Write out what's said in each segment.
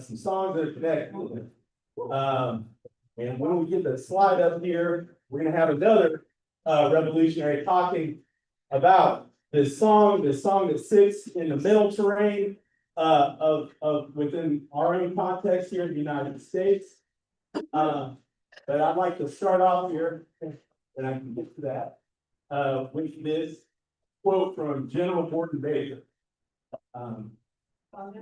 some songs that are connected. And when we get the slide up here, we're gonna have another revolutionary talking about this song that sits in the middle terrain of within our own context here in the United States. But I'd like to start off here, and I can get to that, with this quote from General Gordon Baker. Okay,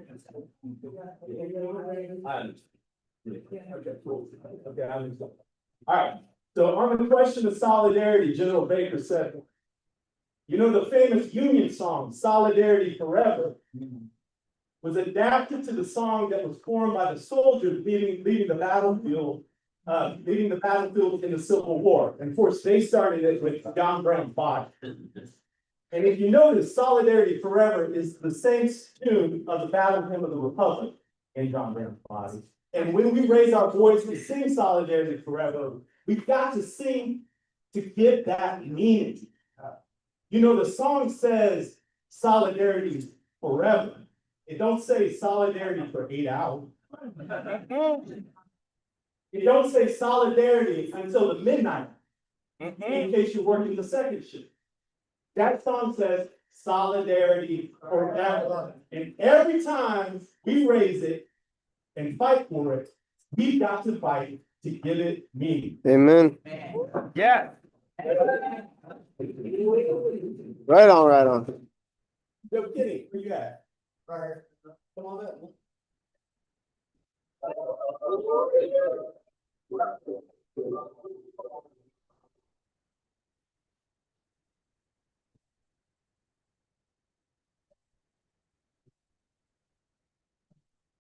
cool. Okay, I understand. All right. So on the question of solidarity, General Baker said, you know, the famous Union song, Solidarity Forever, was adapted to the song that was formed by the soldiers leaving the battlefield in the Civil War. And of course, they started it with John Brown's body. And if you notice, Solidarity Forever is the same tune of the Battle Hymn of the Republic in John Brown's body. And when we raise our voice to sing Solidarity Forever, we've got to sing to give that meaning. You know, the song says Solidarity Forever. It don't say Solidarity for 8 hours. It don't say Solidarity until the midnight, in case you're working the second shift. That song says Solidarity Forever. And every time we raise it and fight for it, we've got to fight to give it meaning. Amen. Yeah. Right on, right on. No kidding. Where you at? Right. Come on up.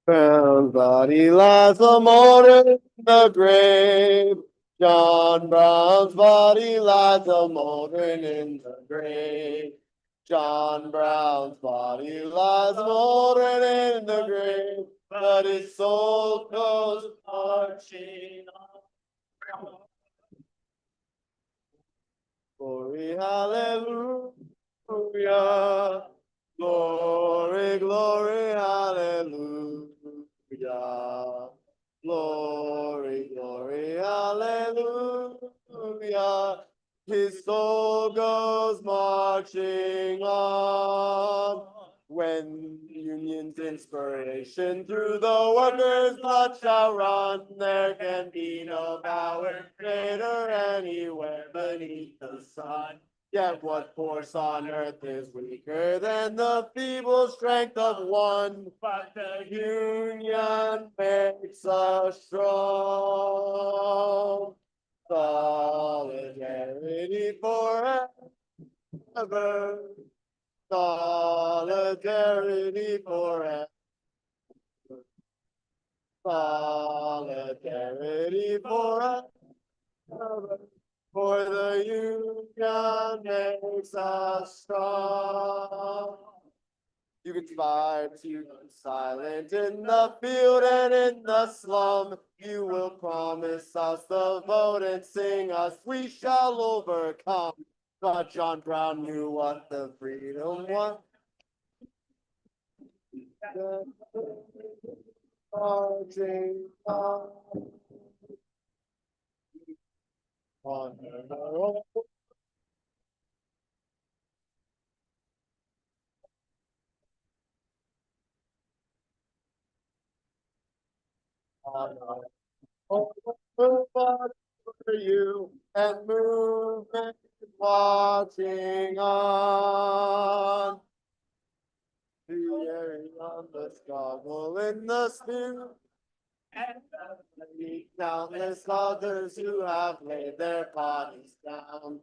Brown's body lies a mourning in the grave. John Brown's body lies a mourning in the grave. John Brown's body lies mourning in the grave, but his soul goes marching on. Glory, hallelujah. Glory, glory, hallelujah. Glory, glory, hallelujah. His soul goes marching on. When Union's inspiration through the workers' blood shall run, there can be no power greater anywhere beneath the sun. Yet what force on earth is weaker than the feeble strength of one? But the Union makes us strong. Solidarity forever. Solidarity forever. Solidarity forever. For the Union makes us strong. You conspire to be silent in the field and in the slum. You will promise us the vote and sing us, we shall overcome. But John Brown knew what the freedom was. Marching on. For you and movement watching on. The air on the struggle in the spirit. And the countless others who have laid their bodies down.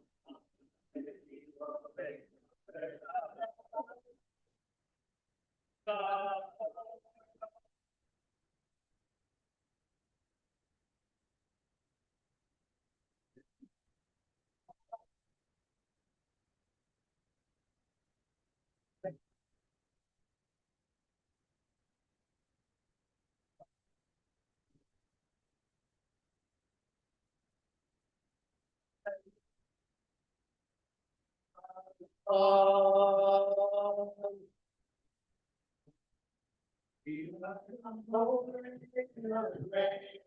Body like a moldering in the grave.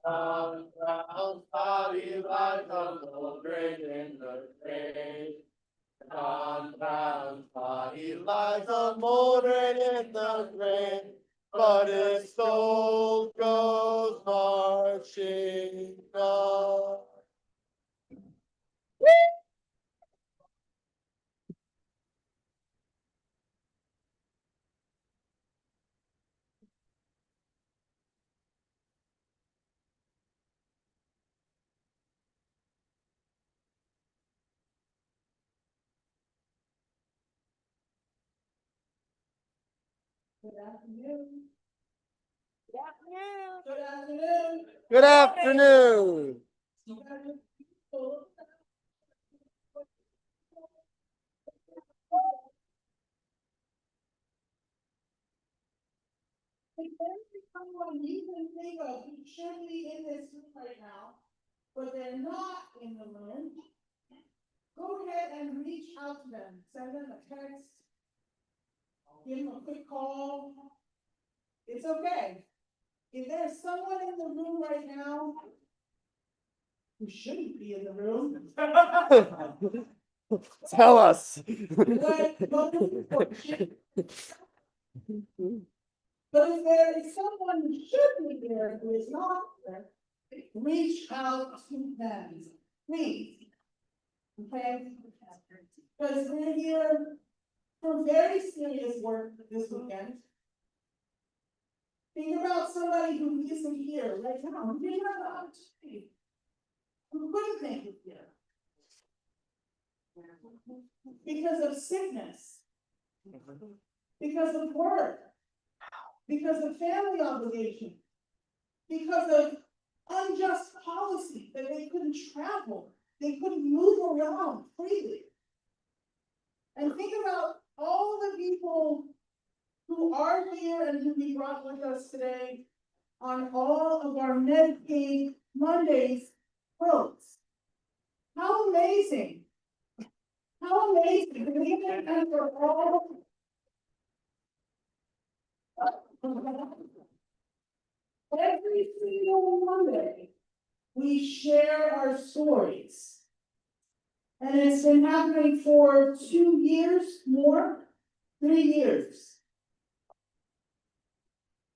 Brown body lies a moldering in the grave, but his soul goes marching on. Good afternoon. Good afternoon. Good afternoon. If there's someone you can think of who should be in this room right now, but they're not in the room, go ahead and reach out to them. Send them a text. Give them a quick call. It's okay. If there's someone in the room right now who shouldn't be in the room, Tell us. But if there is someone who should be there who is not there, reach out to them, please. Okay? Because we're here for very serious work this weekend. Think about somebody who isn't here right now. Who didn't have the opportunity. Who couldn't make it here. Because of sickness. Because of work. Because of family obligation, because of unjust policy that they couldn't travel, they couldn't move around freely. And think about all the people who are here and who we brought with us today on all of our Medicaid Mondays votes. How amazing. How amazing. And for all every single Monday, we share our stories. And it's been happening for 2 years more, 3 years.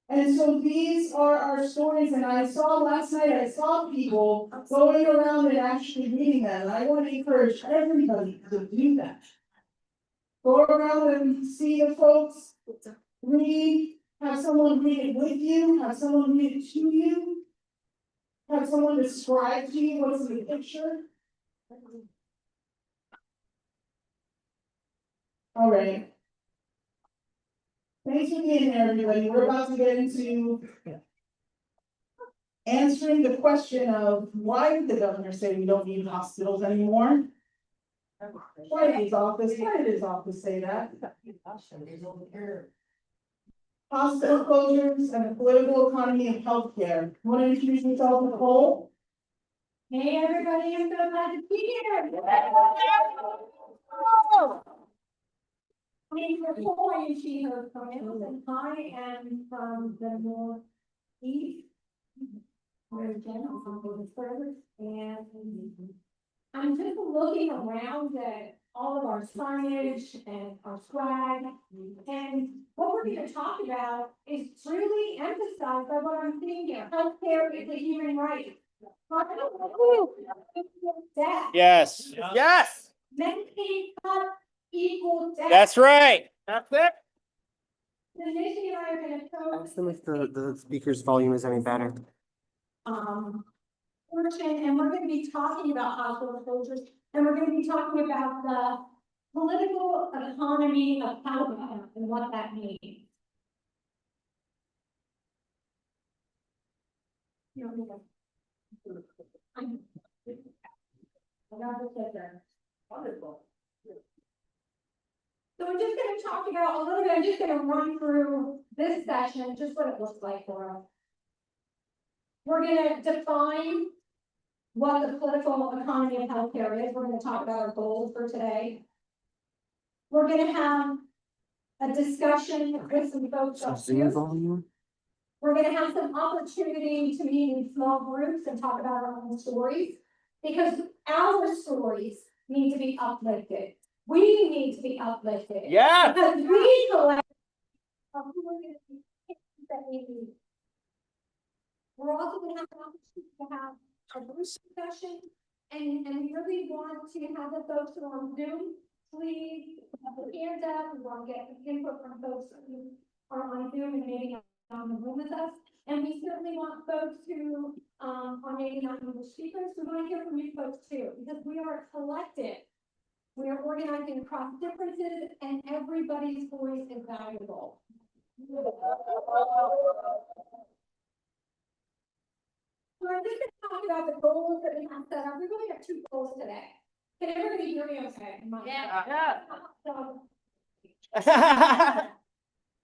And so these are our stories, and I saw last night, I saw people going around and actually reading them. And I want to encourage everybody to do that. Go around and see the folks, read. Have someone read it with you, have someone read it to you, have someone describe to you what's in the picture. All right. Thanks for being here, everybody. We're about to get into answering the question of why did the governor say we don't need hospitals anymore? Why did his office say that? Hospital closures and the political economy of healthcare. Want to introduce yourself, Nichole? Hey, everybody, I'm so glad to be here. I'm Nichole, and she heard from him, and I am from the northeast. Where Jen, I'm from the service, and I'm just looking around at all of our signage and our swag, and what we're going to talk about is truly emphasized by what I'm seeing here. Healthcare is a human right. Death. Yes. Yes. Medicaid cut equals death. That's right. That's it. The Nijmie and I are going to show. Ask them if the speaker's volume is any better. Portion, and we're going to be talking about hospital closures, and we're going to be talking about the political economy of healthcare and what that means. Wonderful. So we're just going to talk about a little bit. I'm just going to run through this session, just what it looks like for us. We're going to define what the political economy of healthcare is. We're going to talk about our goals for today. We're going to have a discussion with some folks So up Zoom here. volume? We're gonna have some opportunity to meet in small groups and talk about our own stories. Because our stories need to be uplifted. We need to be uplifted. Yeah. Because we collect. Who we're gonna be that we need. We're also gonna have an opportunity to have a group discussion. And we really want to have the folks who are on Zoom, please have their hands up. We want to get input from folks who are on Zoom and maybe not on the room with us. And we certainly want folks who are maybe not English speakers. We want to hear from you folks too, because we are a collective. We are organizing across differences and everybody's voice is valuable. So I'm just gonna talk about the goals that we have set up. We really have two goals today. Can everybody hear me okay? Yeah.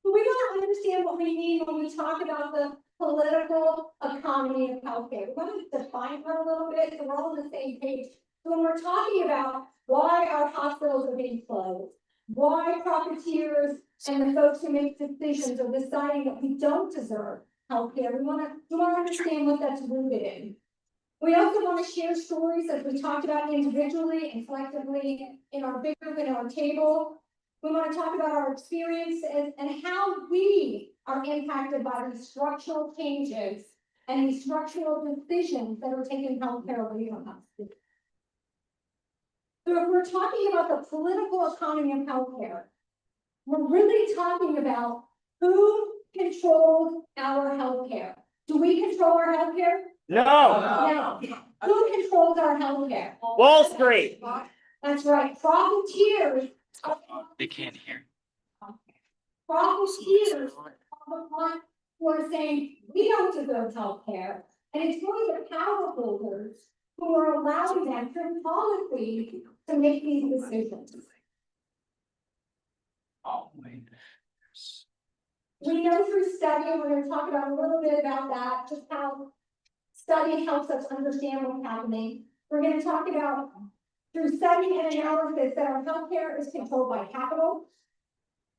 So we want to understand what we mean when we talk about the political economy of healthcare. We want to define that a little bit so we're all on the same page. So when we're talking about why our hospitals are being closed, why profiteers and the folks who make decisions are deciding that we don't deserve healthcare, we want to understand what that's rooted in. We also want to share stories as we talked about individually and collectively in our big group and our table. We want to talk about our experience and how we are impacted by these structural changes and these structural decisions that are taking healthcare away from us. So if we're talking about the political economy of healthcare, we're really talking about who controls our healthcare. Do we control our healthcare? No. No. Who controls our healthcare? Wall Street. That's right. Profiteers. They can't hear. Profiteers are the ones who are saying we don't deserve healthcare, and it's really the power holders who are allowing them through policy to make these decisions. Oh, wait. We know through study, and we're going to talk about a little bit about that, just how study helps us understand what's happening. We're going to talk about through study and analysis that our healthcare is controlled by capital.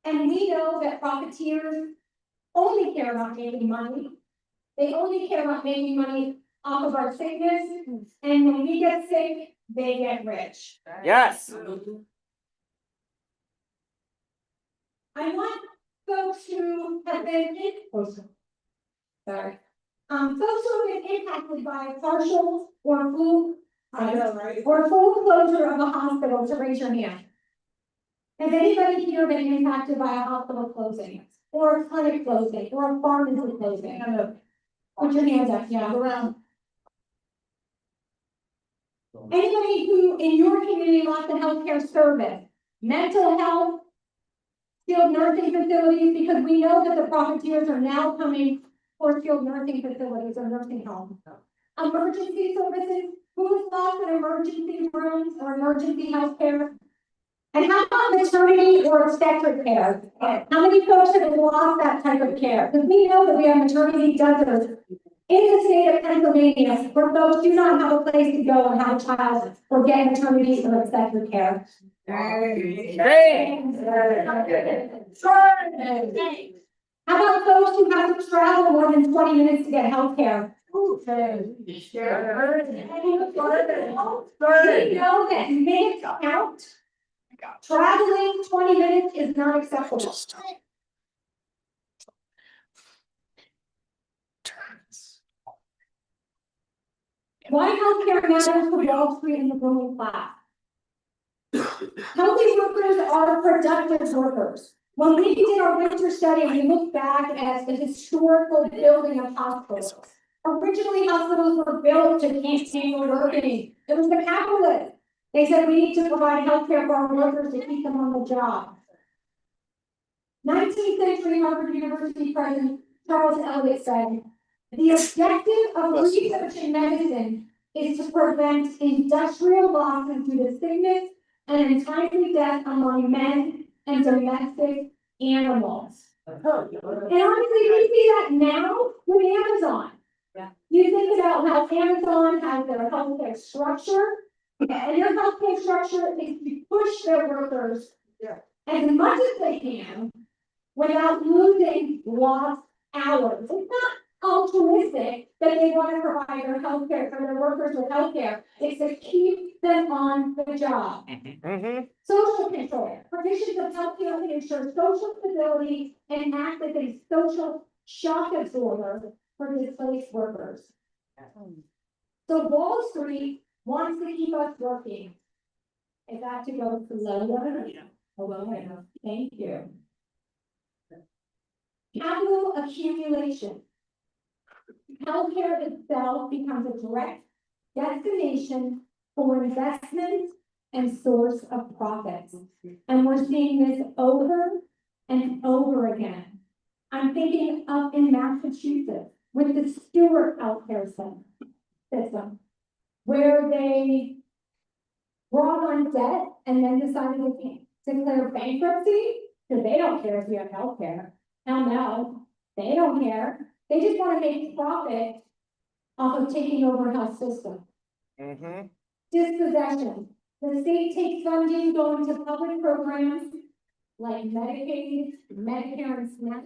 And we know that profiteers only care about making money. They only care about making money off of our sickness. And when we get sick, they get rich. Yes. I want folks who have been folks who have been impacted by partial or full closure of a hospital to raise your hand. Has anybody here been impacted by a hospital closing, or a clinic closing, or a pharmacy closing? Put your hands up, yeah, around. Anybody who in your community lost a healthcare service, mental health, skilled nursing facilities, because we know that the profiteers are now coming for skilled nursing facilities or nursing homes. Emergency services, who's lost an emergency rooms or emergency health care? And how about maternity or obstetric care? How many folks have lost that type of care? Because we know that we have maternity deserts in the state of Pennsylvania where folks do not have a place to go and have a child or get maternity or obstetric care. How about folks who have to travel more than 20 minutes to get health care? We know that minutes count. Traveling 20 minutes is not acceptable. Why healthcare matters for Wall Street and the ruling class. Healthy workers are productive workers. When we did our winter study, we looked back at the historical building of hospitals. Originally, hospitals were built to keep people working. It was the capitalists. They said we need to provide healthcare for our workers to keep them on the job. 19th century Harvard University president Charles Eliot said, the objective of research in medicine is to prevent industrial losses due to sickness and untimely death among men and domestic animals. And honestly, we see that now with Amazon. Yeah. You think about how Amazon has their healthcare structure, and their healthcare structure is to push their workers as much as they can without losing lost hours. It's not altruistic that they want to provide their healthcare for their workers with healthcare. It's to keep them on the job. Social control, provisions of healthcare can ensure social stability and act as a social shock absorber for displaced workers. So Wall Street wants to keep us working. Is that to go slower? Hello, thank you. Capital accumulation. Healthcare itself becomes a direct destination for investment and source of profits. And we're seeing this over and over again. I'm thinking up in Massachusetts with the Stewart healthcare system, where they brought on debt and then decided to declare bankruptcy because they don't care if you have healthcare. Hell no, they don't care. They just want to make profit off of taking over health system. Dispossession. The state takes funding going to public programs like Medicaid, Medicare, and SNAP,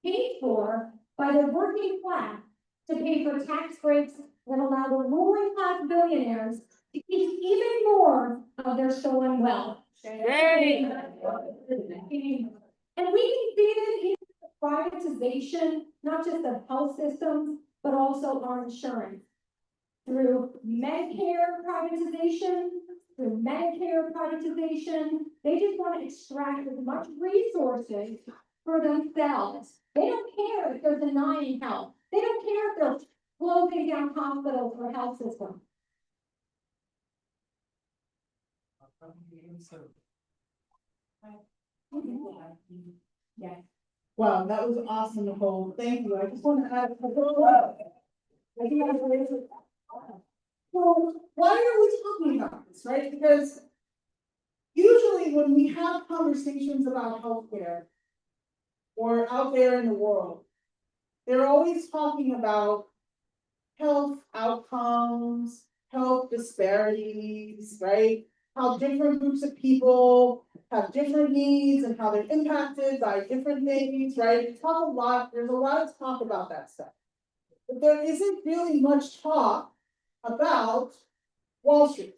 paid for by the working class to pay for tax breaks that allow the ruling class billionaires to keep even more of their stolen wealth. And we can see this in privatization, not just of health systems, but also our insurance. Through Medicare privatization, through Medicare privatization, they just want to extract as much resources for themselves. They don't care if they're denying health. They don't care if they're closing down hospitals or health systems. Yes. Wow, that was awesome, Nichole. Thank you. I just want to add a couple. So why are we talking about this, right? Because usually when we have conversations about healthcare or out there in the world, they're always talking about health outcomes, health disparities, right? How different groups of people have different needs and how they're impacted by different things, right? We talk a lot, there's a lot of talk about that stuff. But there isn't really much talk about Wall Street.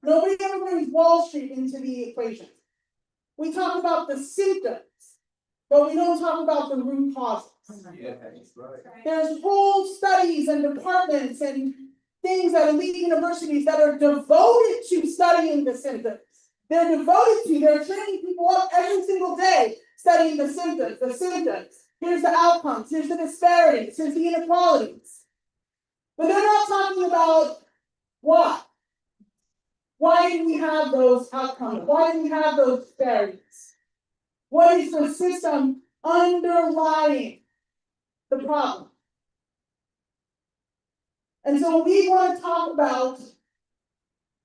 Nobody ever brings Wall Street into the equation. We talk about the symptoms, but we don't talk about the root causes. Yeah, that's right. There's whole studies and departments and things at elite universities that are devoted to studying the symptoms. They're training people up every single day, studying the symptoms. Here's the outcomes, here's the disparities, here's the inequalities. But they're not talking about why. Why do we have those outcomes? Why do we have those disparities? What is the system underlying the problem? And so we want to talk about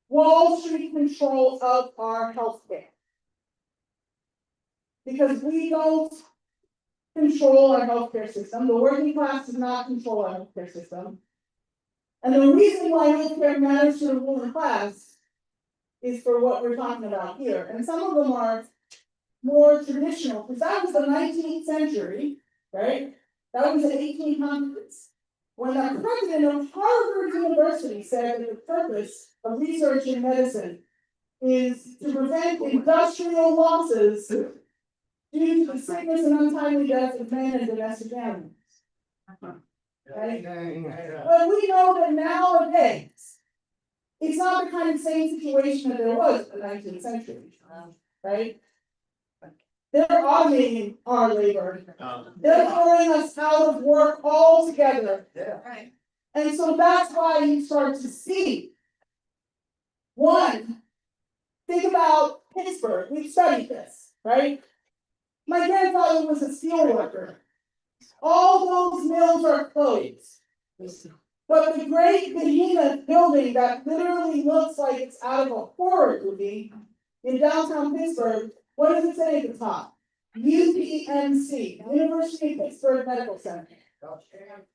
Wall Street control of our healthcare. Because we don't control our healthcare system. The working class does not control our healthcare system. And the reason why healthcare matters to the ruling class is for what we're talking about here. And some of them are more traditional, because that was the 19th century, right? That was the 1800s. When the president of Harvard University said that the purpose of research in medicine is to prevent industrial losses due to the sickness and untimely death of man and domestic animals. Right? But we know that nowadays, it's not the kind of same situation that there was in the 19th century, right? They're automating our labor. They're throwing us out of work altogether. Yeah. Right. And so that's why you start to see. One, think about Pittsburgh. We've studied this, right? My grandfather was a steel worker. All those mills are closed. But the great behemoth building that literally looks like it's out of a horror movie in downtown Pittsburgh, what does it say at the top? UPMC, University of Pittsburgh Medical Center.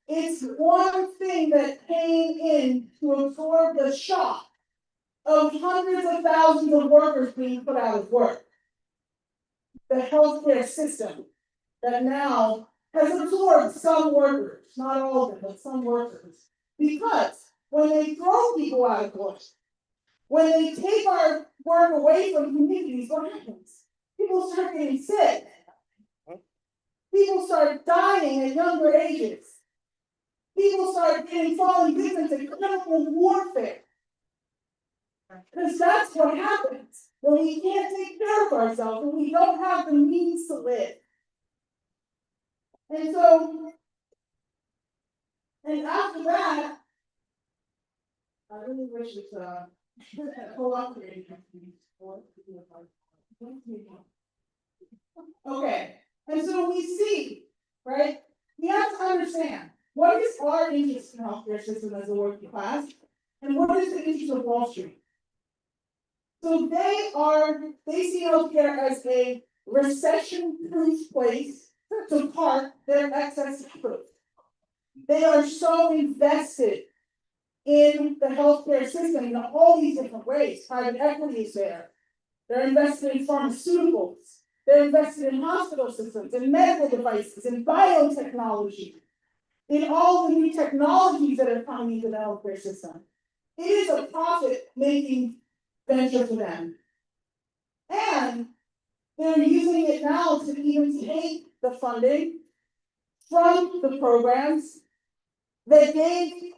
It's one thing that came in to absorb the shock of hundreds of thousands of workers being put out of work. the healthcare system that now has absorbed some workers, not all of them, but some workers. Because when they throw people out of work, when they take our work away from communities, what happens? People start getting sick. People start dying at younger ages. People start falling victim to chemical warfare. Because that's what happens when we can't take care of ourselves and we don't have the means to live. And so, and after that, I really wish it's cooperating. Okay, and so we see, right? We have to understand what is our interest in the healthcare system as a working class, and what is the interest of Wall Street. So they see healthcare as a recession-proof place to park their excess proof. They are so invested in the healthcare system in all these different ways. Private equity is there. They're invested in pharmaceuticals. They're invested in hospital systems, in medical devices, in biotechnology, in all the new technologies that are coming into the healthcare system. It is a profit-making venture for them. And they're using it now to even take the funding from the programs that gave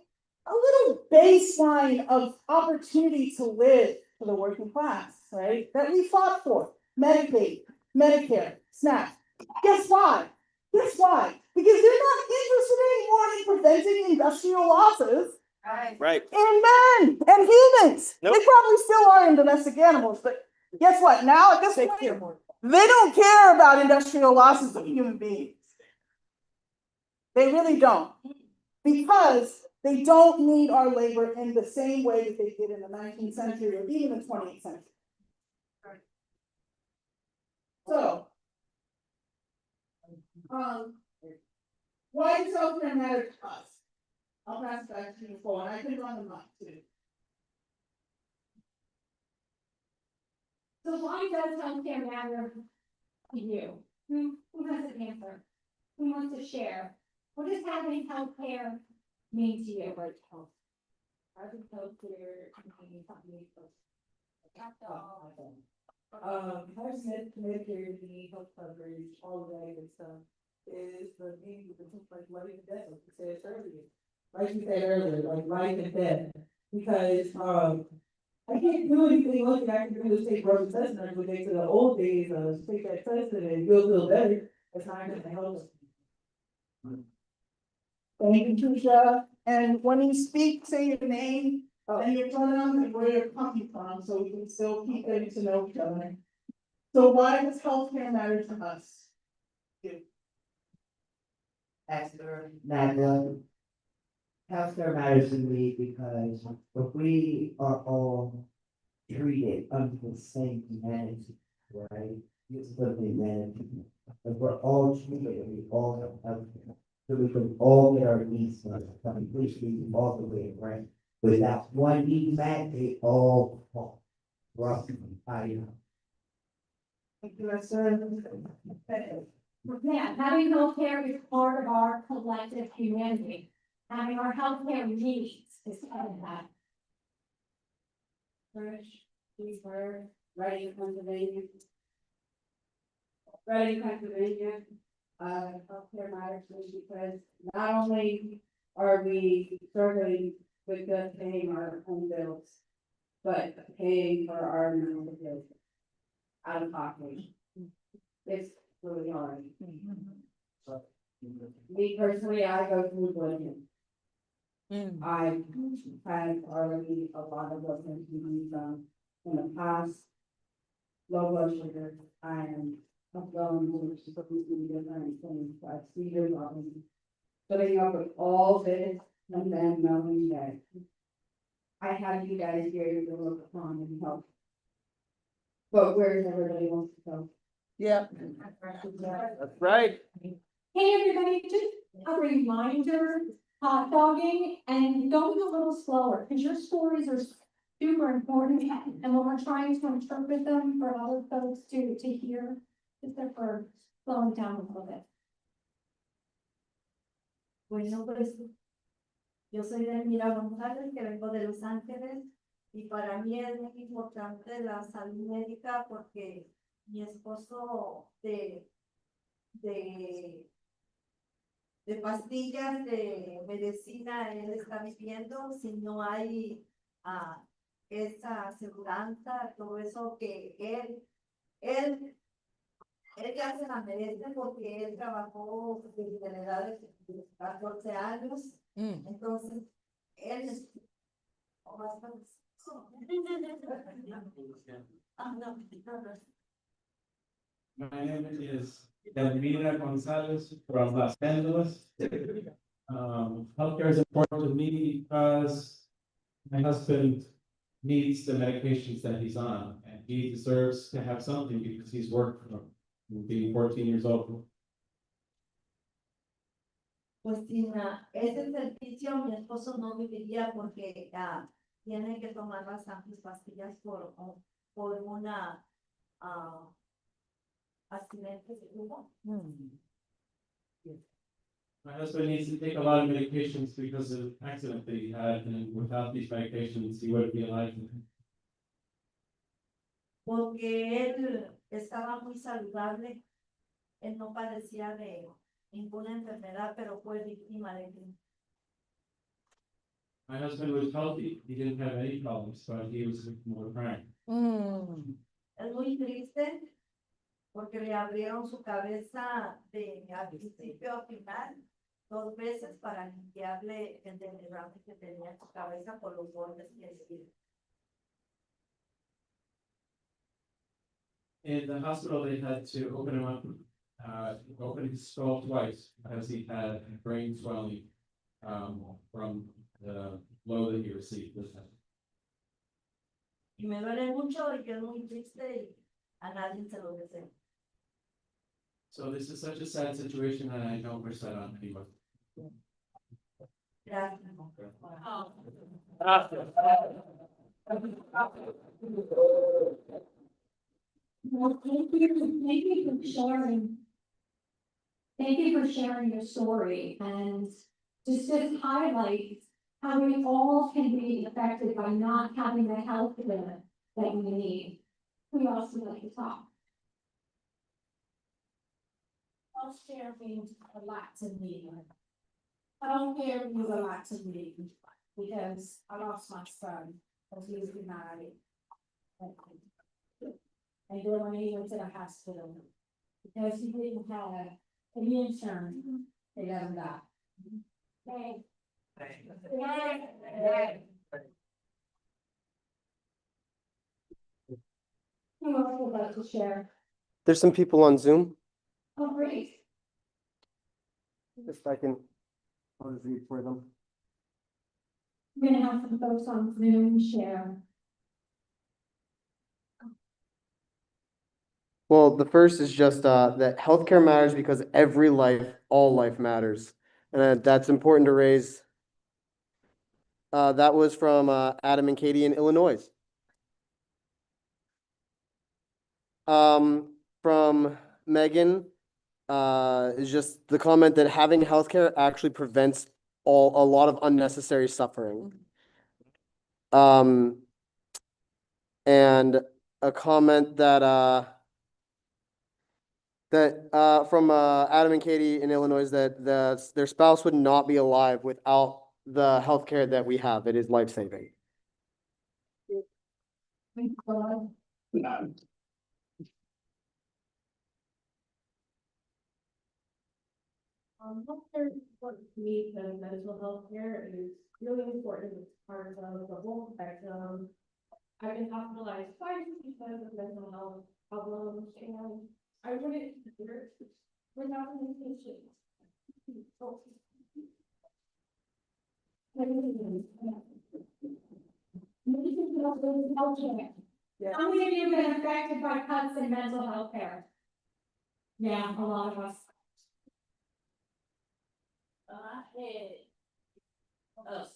a little baseline of opportunity to live for the working class, right? That we fought for. Medicaid, Medicare, SNAP. Guess why? Guess why? Because they're not interested anymore in preventing industrial losses. Right. In men and humans. Nope. They probably still are in domestic animals, but guess what? Now at this point, they don't care about industrial losses of human beings. They really don't. Because they don't need our labor in the same way that they did in the 19th century or even the 20th century. So, why does healthcare matter to us? I'll pass it back to Nichole, and I can run them up too. So why does healthcare matter to you? Who has an answer? Who wants to share? What does having healthcare mean to you? Having healthcare means something. Having Medicare, the health coverage, all of that good stuff is the thing with the like life and death, like you said earlier. Like you said earlier, like life and death. Because I can't do anything else that I can do is take broken test and go back to the old days of take that test and you'll feel better. It's not gonna help us. Thank you, Trisha. And when you speak, say your name and your pronoun and where you're coming from, so we can still keep getting to know each other. So why does healthcare matter to us? Healthcare matters to me because if we are all treated under the same humanity, right? It's living humanity. If we're all treated and we all have healthcare, so we can all get our needs met, completely all the way around. Without one need met, they all fall. Roughly, Thank you, sir. Yeah, having healthcare is part of our collective humanity. Having our healthcare needs is part of that. These were Reading, Pennsylvania. Reading, Pennsylvania. Healthcare matters to me because not only are we struggling with just paying our home bills, but paying for our medical bills out of pocket. It's really hard. Me personally, I go through blood. I had already a lot of blood transfusions in the past. Low blood sugar, iron, I'm going to different things, like seizures, putting up with all this, and then knowing that I have you guys here to look upon and help. But where's everybody wants to go? Yeah. That's right. Hey, everybody, just a reminder, hot dogging and going a little slower, because your stories are super important. And when we're trying to interpret them for other folks to hear, Just there for slowing down a little bit. Bueno, pues yo soy de Mira González, que vengo de Los Ángeles, y para mí es muy importante la salud médica porque mi esposo de pastillas, de medicina, él está viviendo, si no hay esa aseguranza, todo eso que él ya se la merece porque él trabajó desde la edad de 14 años, entonces él o más o menos. My name is Delmira Gonzalez from Los Angeles. Healthcare is important to me because my husband needs the medications that he's on, and he deserves to have something because he's worked from being 14 years old. Pues sin ese servicio mi esposo no viviría porque tiene que tomar bastantes pastillas por una accidente que tuvo. My husband needs to take a lot of medications because of the accident that he had, and without these medications, he wouldn't be alive. Porque él estaba muy saludable, él no padecía de ninguna enfermedad, pero fue víctima de My husband was healthy, he didn't have any problems, but he was more crime. Es muy triste porque le abrieron su cabeza de al principio a final 2 veces para limpiarle el derrame que tenía en su cabeza por los golpes que le dieron. In the hospital, they had to open him up, open his skull twice because he had brain swelling from the blow that he received. Y me duele mucho y que es muy triste y a nadie se lo deseo. So this is such a sad situation, and I don't wish that on anyone. Gracias. Well, thank you for sharing. Thank you for sharing your story and just highlight how we all can be affected by not having the health care that we need. Who else would like to talk? Healthcare means a lot to me. Healthcare means a lot to me because I lost my son because he was denied. And then when he went to the hospital, because he didn't have any insurance, they let him die. Okay. Who else would like to share? There's some people on Zoom, Oh, great. if I can, I'll just read for them. We're gonna have some folks on Zoom share. Well, the first is just that healthcare matters because every life, all life matters. And that's important to raise. That was from Adam and Katie in Illinois. From Megan, is just the comment that having healthcare actually prevents a lot of unnecessary suffering. And a comment that from Adam and Katie in Illinois that their spouse would not be alive without the healthcare that we have. It is life-saving. Healthcare is important to me because mental health care is really important. It's part of the whole spectrum. I've been hospitalized twice because of mental health problems, and I wouldn't consider it without medication. How many of you have been affected by cuts in mental health care? Yeah, a lot of us.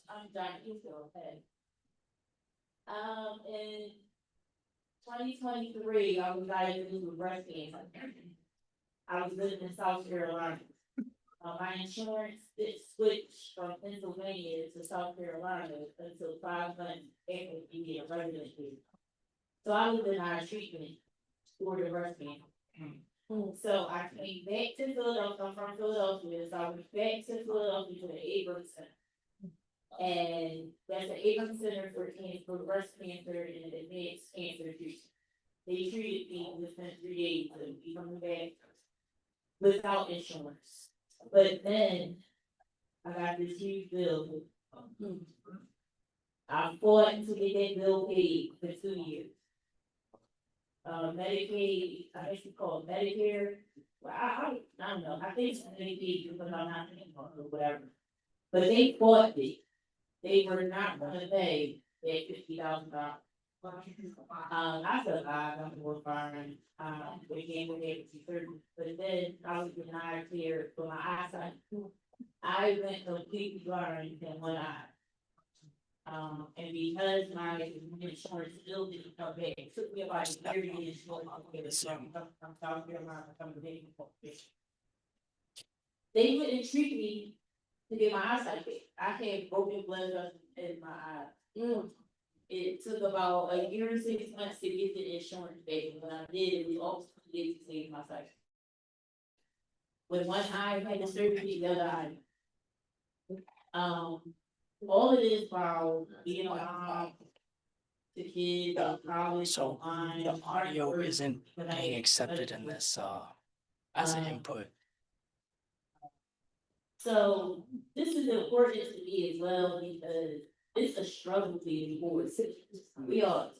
I'm Dzurinko, okay. In 2023, I was diagnosed with breast cancer. I was living in South Carolina. My insurance, it switched from Pennsylvania to South Carolina until 5 months after being a resident here. So I was in our treatment for the breast cancer. So I came back to Philadelphia, I'm from Philadelphia, so I went back to Philadelphia to the Abrams Center. And that's the Abrams Center for breast cancer and advanced cancer treatment. They treated me within 3 days of me coming back without insurance. But then I got this huge bill. I fought to get that bill paid for 2 years. Medicaid, I guess you call it Medicare. Well, I don't know. I think it's Medicaid because I'm not thinking of it or whatever. But they fought it. They were not going to pay that $50,000. I said, I'm more fine. We came with it, but then I was denied care for my eyesight. I went completely blind in one eye. And because my insurance still didn't come back, it took me about a year to get insurance from South Carolina to come to Nijmie. They wouldn't treat me to get my eyesight back. I had broken blood in my eye. It took about a year and 6 months to get the insurance back. When I did, it was almost 2 days to save my sight. With one eye, I had the surgery, the other eye. All of this while being around the kids, college, So online, the audio isn't being accepted in this as an input. So this is important to me as well because it's a struggle to be board. We are.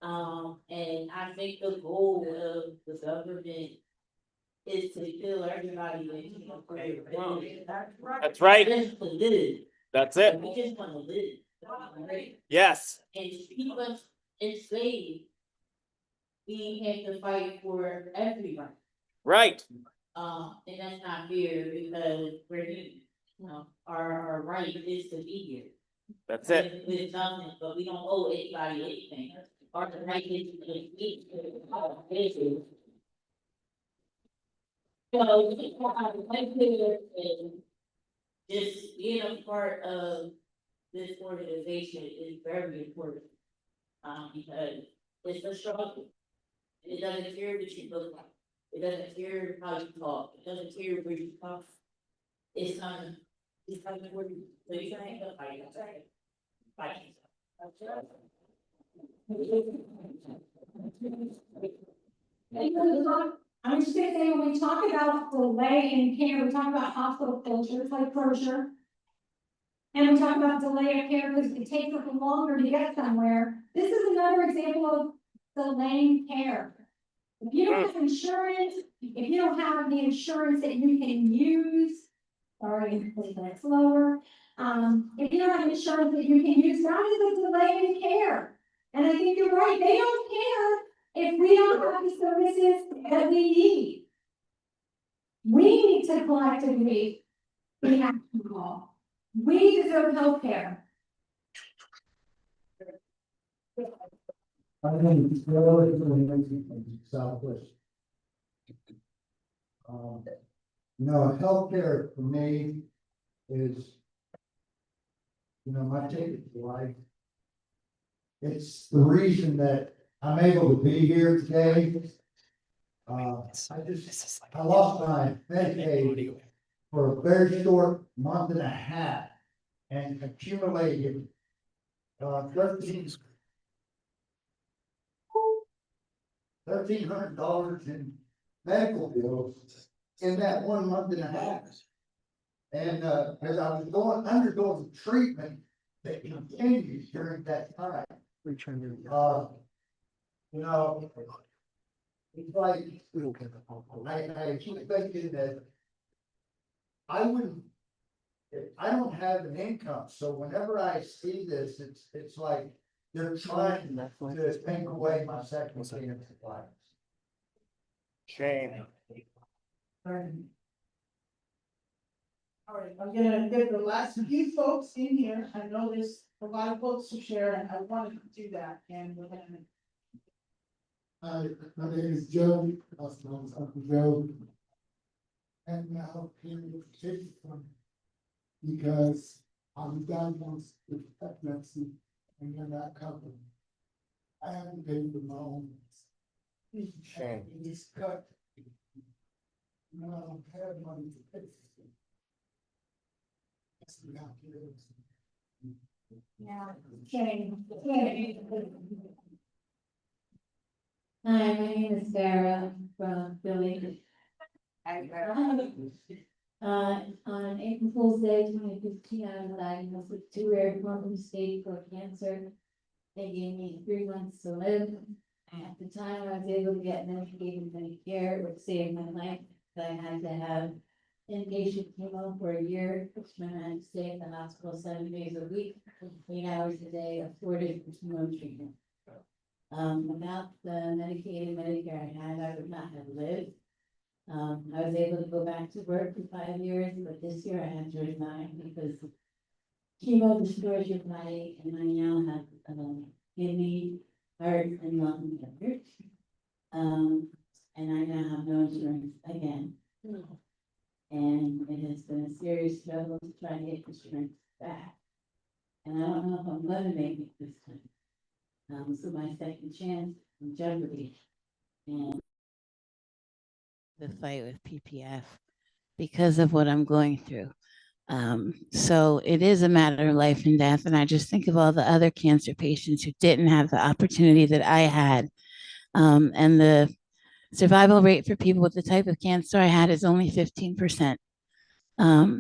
And I think the goal of the government is to fill everybody with. That's right. Just to live. That's it. We just want to live. Right? Yes. And to keep us enslaved, we have to fight for everyone. Right. And that's not fair because we're here. You know, our right is to be here. That's it. With nothing, but we don't owe anybody anything. Our right is to be here. So, just being a part of this organization is very important. Because it's a struggle. It doesn't care what you look like. It doesn't care how you talk. It doesn't care where you come. It's important. So you can hang up by yourself. I'm just gonna say, when we talk about delay in care, we talk about hospital closures like closure. And we talk about delay of care because it takes us longer to get somewhere. This is another example of delaying care. If you don't have insurance, if you don't have the insurance that you can use, sorry, please go slower. If you don't have insurance that you can use, that is a delay in care. And I think you're right, they don't care if we don't have the services that we need. We need to collectively be actionable. We deserve health care. I think it's really Southwest. Healthcare for me is, my ticket to life. It's the reason that I'm able to be here today. I lost my Medicaid for a very short month and a half and accumulated $1,300 in medical bills in that 1 month and a half. And as I was undergoing treatment that continued during that time. It's like I keep thinking that I wouldn't. I don't have an income, so whenever I see this, it's like they're trying to take away my second chance at life. Shame. All right, I'm gonna get the last few folks in here. I know there's a lot of folks to share, and I wanted to do that, and we're gonna Hi, my name is Joe, also known as Uncle Joe. And now here with kids from, because I was diagnosed with epilepsy and you're not covered. I haven't paid for my own. Shame. It's cut. No, I don't have money to pay for it. That's the calculation. Yeah. Shame. Hi, my name is Sarah from Philly. On April Fool's Day, 2015, I was diagnosed with 2 rare forms of stage 4 cancer. They gave me 3 months to live. At the time, I was able to get medicated Medicare, which saved my life. I had to have inpatient chemo for a year, which meant I had to stay at the hospital 7 days a week, 8 hours a day, afforded chemo treatment. Without the Medicaid and Medicare I had, I would not have lived. I was able to go back to work for 5 years, but this year I had to resign because chemo destroys your body, and I now have kidney, heart, and lung damage. And I now have no insurance again. And it has been a serious struggle to try to get insurance back. And I don't know if I'm gonna make it this time. So my second chance in jeopardy. And the fight with PPF because of what I'm going through. So it is a matter of life and death. And I just think of all the other cancer patients who didn't have the opportunity that I had. And the survival rate for people with the type of cancer I had is only 15%.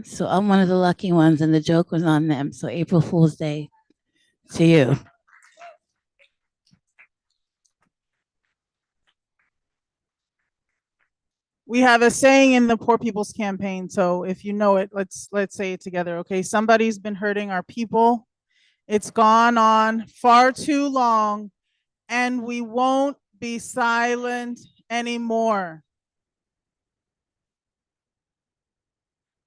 So I'm one of the lucky ones, and the joke was on them. So April Fool's Day to you. We have a saying in the Poor People's Campaign, so if you know it, let's say it together, okay? Somebody's been hurting our people. It's gone on far too long, and we won't be silent anymore.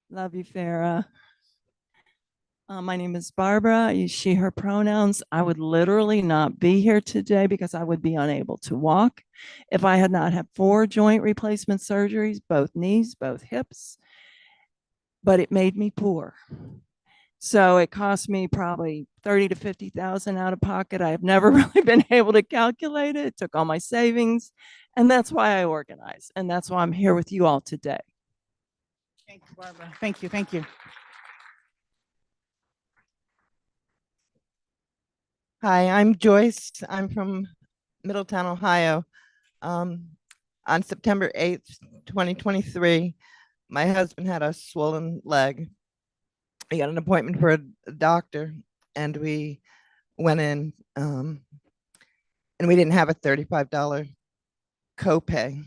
Love you, Farah. My name is Barbara. I use she, her pronouns. I would literally not be here today because I would be unable to walk if I had not had 4 joint replacement surgeries, both knees, both hips, but it made me poor. So it cost me probably 30 to 50,000 out of pocket. I have never really been able to calculate it. It took all my savings, and that's why I organize, and that's why I'm here with you all today. Thank you, Barbara. Thank you, thank you. Hi, I'm Joyce. I'm from Middletown, Ohio. On September 8th, 2023, my husband had a swollen leg. He got an appointment for a doctor, and we went in, and we didn't have a $35 copay.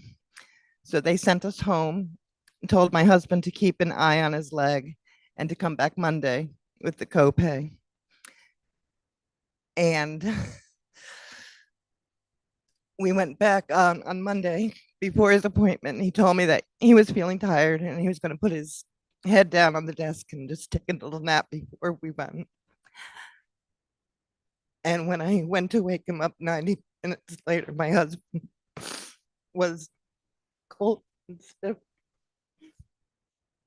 So they sent us home and told my husband to keep an eye on his leg and to come back Monday with the copay. And we went back on Monday before his appointment. He told me that he was feeling tired and he was going to put his head down on the desk and just take a little nap before we went. And when I went to wake him up 90 minutes later, my husband was cold and stiff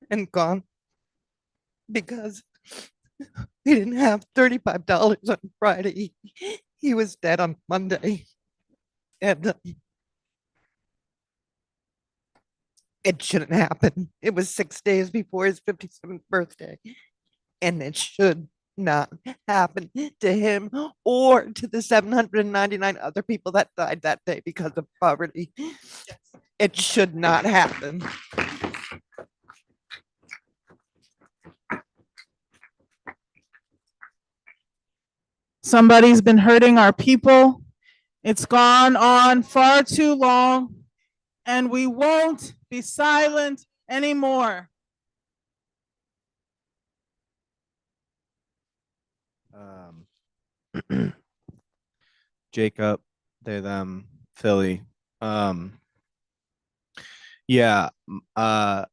and gone because he didn't have $35 on Friday. He was dead on Monday. And it shouldn't happen. It was 6 days before his 57th birthday. And it should not happen to him or to the 799 other people that died that day because of poverty. It should not happen. Somebody's been hurting our people. It's gone on far too long, and we won't be silent anymore. Jacob, they, them, Philly. Yeah, I'm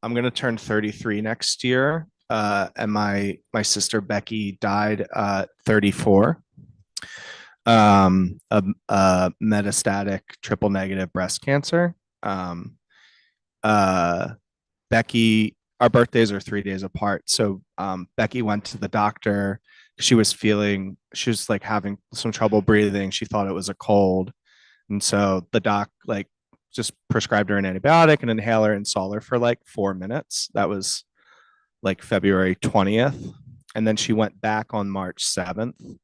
gonna turn 33 next year. And my sister Becky died 34. a metastatic triple negative breast cancer. Uh, Becky, our birthdays are 3 days apart. So Becky went to the doctor. She was like having some trouble breathing. She thought it was a cold. And so the doc like just prescribed her an antibiotic, an inhaler, and saw her for like 4 minutes. That was like February 20th. And then she went back on March 7th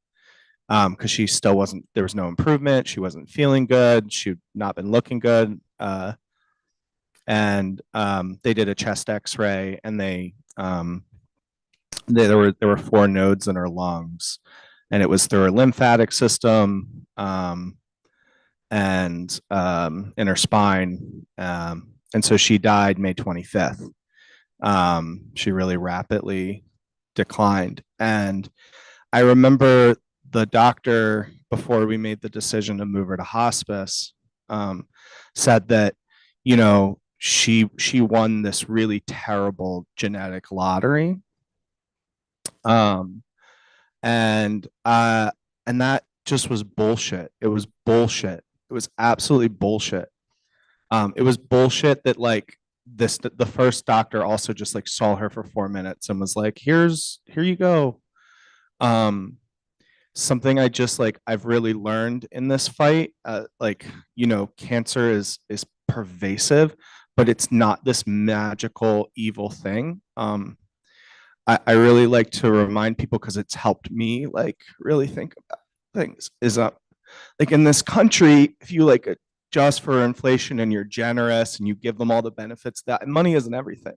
because she still wasn't, there was no improvement. She wasn't feeling good. She'd not been looking good. And they did a chest x-ray and there were 4 nodes in her lungs, and it was through her lymphatic system and in her spine. And so she died May 25th. She really rapidly declined. And I remember the doctor, before we made the decision to move her to hospice, said that, you know, she won this really terrible genetic lottery. And that just was bullshit. It was bullshit. It was absolutely bullshit. It was bullshit that like the first doctor also just like saw her for 4 minutes and was like, here you go. Something I just like I've really learned in this fight, like, you know, cancer is pervasive, but it's not this magical evil thing. I really like to remind people, because it's helped me like really think about things, is like in this country, if you like adjust for inflation and you're generous and you give them all the benefits, that money isn't everything.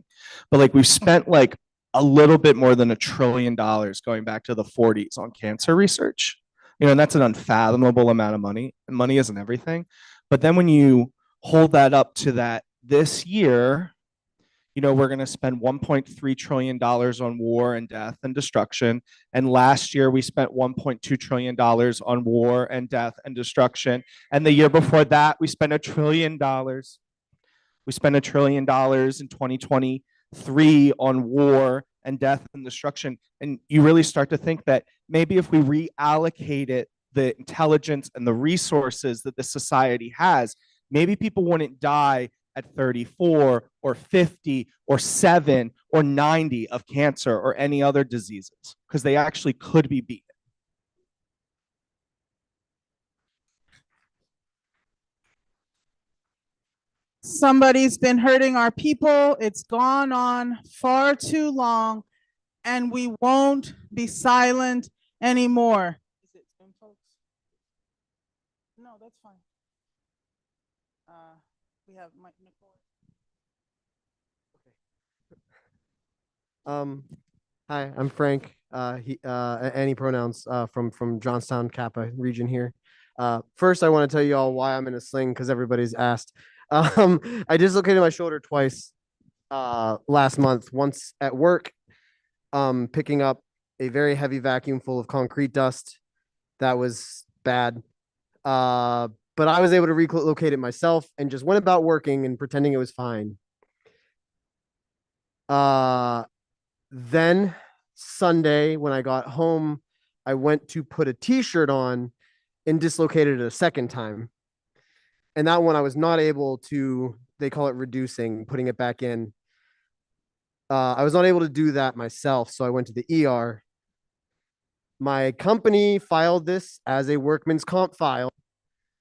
But like we've spent like a little bit more than $1 trillion going back to the 40s on cancer research. You know, and that's an unfathomable amount of money. And money isn't everything. But then when you hold that up to that, this year, you know, we're going to spend $1.3 trillion on war and death and destruction. And last year we spent $1.2 trillion on war and death and destruction. And the year before that, we spent $1 trillion. We spent $1 trillion in 2023 on war and death and destruction. And you really start to think that maybe if we reallocated the intelligence and the resources that the society has, maybe people wouldn't die at 34 or 50 or 7 or 90 of cancer or any other diseases, because they actually could be beaten. Somebody's been hurting our people. It's gone on far too long, and we won't be silent anymore. Is it Zoom, folks? No, that's fine. We have Nichole. Hi, I'm Frank. Any pronouns from Johnstown, Kappa region here. First, I want to tell you all why I'm in a sling, because everybody's asked. I dislocated my shoulder twice last month. Once at work, picking up a very heavy vacuum full of concrete dust. That was bad. But I was able to relocate it myself and just went about working and pretending it was fine. Then Sunday, when I got home, I went to put a t-shirt on and dislocated it a second time. And that one I was not able to, they call it reducing, putting it back in. I was not able to do that myself, so I went to the ER. My company filed this as a workman's comp file.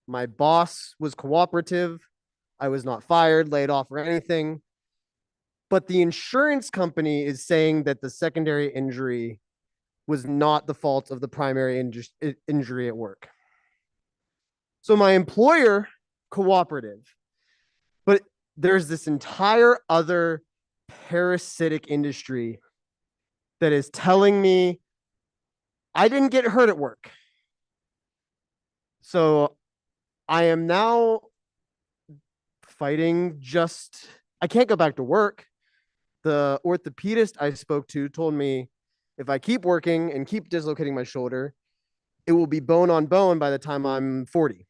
My boss was cooperative. I was not fired, laid off, or anything. But the insurance company is saying that the secondary injury was not the fault of the primary injury at work. So my employer, cooperative, but there's this entire other parasitic industry that is telling me I didn't get hurt at work. So I am now fighting I can't go back to work. The orthopedist I spoke to told me if I keep working and keep dislocating my shoulder, it will be bone on bone by the time I'm 40.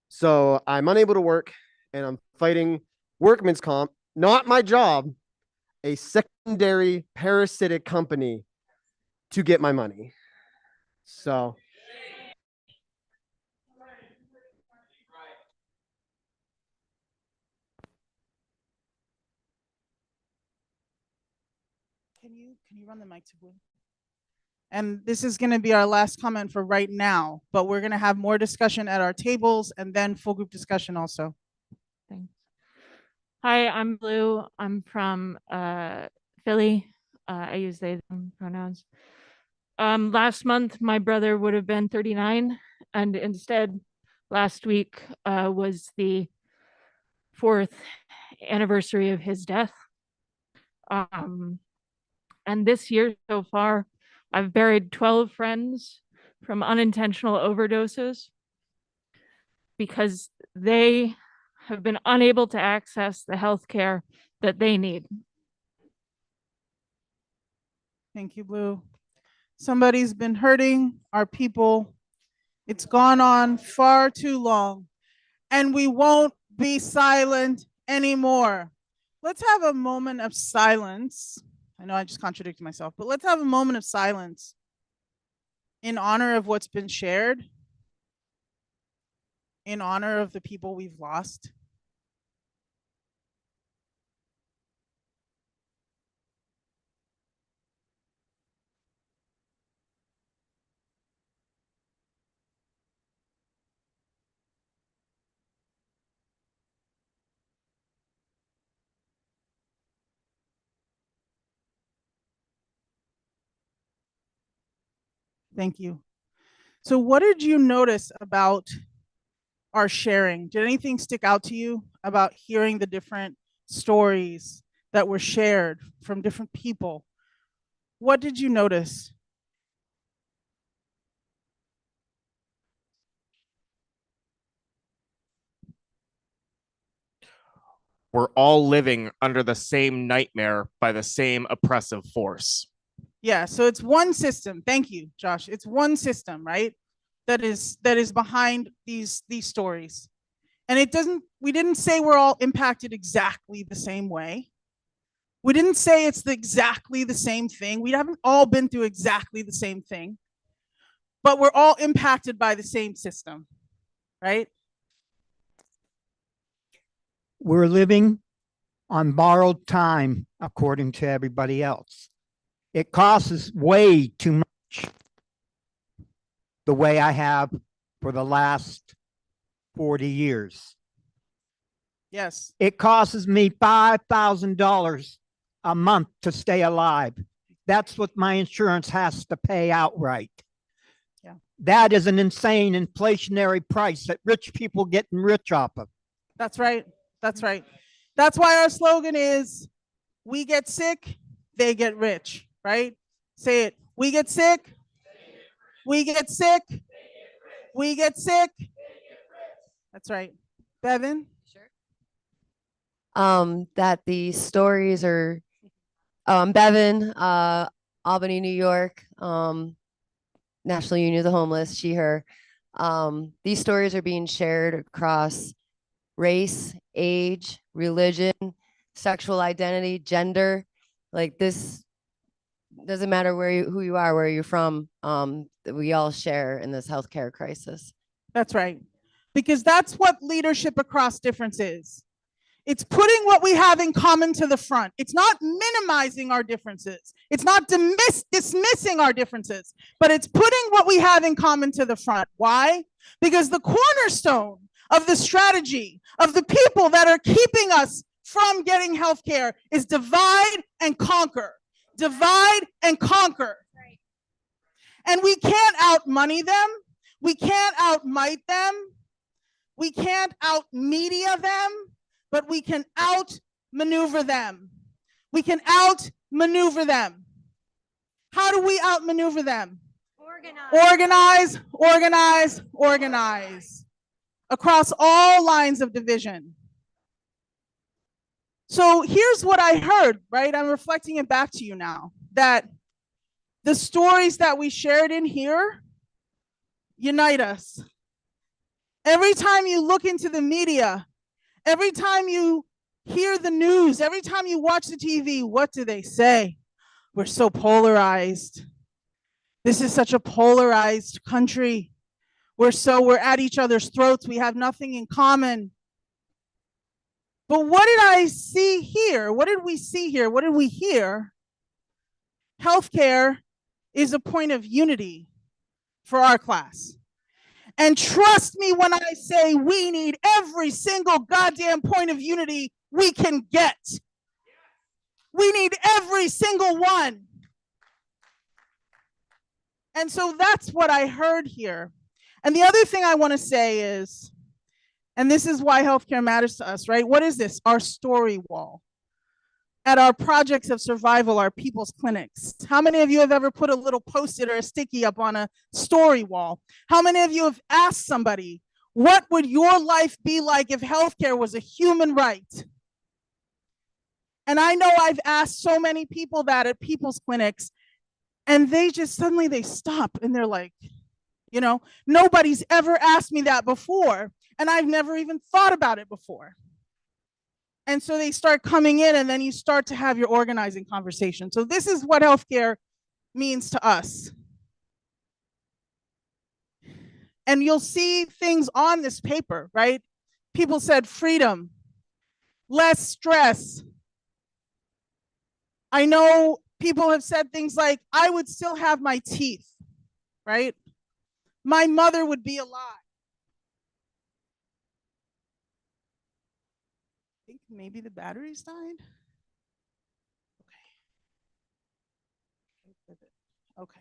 So I'm unable to work, and I'm fighting workman's comp, not my job, a secondary parasitic company to get my money. So. Can you run the mic to Blue? And this is going to be our last comment for right now, but we're going to have more discussion at our tables and then full group discussion also. Thanks. Hi, I'm Blue. I'm from Philly. I use they them pronouns. Last month my brother would have been 39, and instead last week was the 4th anniversary of his death. And this year so far, I've buried 12 friends from unintentional overdoses because they have been unable to access the health care that they need. Thank you, Blue. Somebody's been hurting our people. It's gone on far too long, and we won't be silent anymore. Let's have a moment of silence. I know I just contradicted myself, but let's have a moment of silence in honor of what's been shared, in honor of the people we've lost. Thank you. So what did you notice about our sharing? Did anything stick out to you about hearing the different stories that were shared from different people? What did you notice? We're all living under the same nightmare by the same oppressive force. Yeah, so it's one system. Thank you, Josh. It's one system, right? That is behind these stories. And we didn't say we're all impacted exactly the same way. We didn't say it's exactly the same thing. We haven't all been through exactly the same thing, but we're all impacted by the same system, right? We're living on borrowed time, according to everybody else. It costs us way too much, the way I have for the last 40 years. Yes. It costs me $5,000 a month to stay alive. That's what my insurance has to pay outright. Yeah. That is an insane inflationary price that rich people getting rich off of. That's right. That's right. That's why our slogan is, we get sick, they get rich, right? Say it. We get sick, we get sick, we get sick. That's right. Bevan? That the stories are, Bevan, Albany, New York, National Union of the Homeless, she, her. These stories are being shared across race, age, religion, sexual identity, gender. Like, this doesn't matter who you are, where you're from. We all share in this healthcare crisis. That's right. Because that's what leadership across difference is. It's putting what we have in common to the front. It's not minimizing our differences. It's not dismissing our differences, but it's putting what we have in common to the front. Why? Because the cornerstone of the strategy of the people that are keeping us from getting healthcare is divide and conquer. Divide and conquer. Right. And we can't out-money them. We can't out-might them. We can't out-media them. But we can outmaneuver them. We can outmaneuver them. How do we outmaneuver them? Organize, organize, organize. Across all lines of division. So here's what I heard, right? I'm reflecting it back to you now, that the stories that we shared in here unite us. Every time you look into the media, every time you hear the news, every time you watch the TV, what do they say? We're so polarized. This is such a polarized country. We're at each other's throats. We have nothing in common. But what did I see here? What did we see here? What did we hear? Healthcare is a point of unity for our class. And trust me when I say we need every single goddamn point of unity we can get. We need every single one. And so that's what I heard here. And the other thing I want to say is, and this is why healthcare matters to us, right? What is this? Our story wall. At our projects of survival, our people's clinics. How many of you have ever put a little post-it or a sticky up on a story wall? How many of you have asked somebody, what would your life be like if healthcare was a human right? And I know I've asked so many people that at people's clinics, and they just suddenly they stop and they're like, you know, nobody's ever asked me that before, and I've never even thought about it before. And so they start coming in, and then you start to have your organizing conversation. So this is what healthcare means to us. And you'll see things on this paper, right? People said freedom, less stress. I know people have said things like, I would still have my teeth, right? My mother would be alive. I think maybe the batteries died. Okay.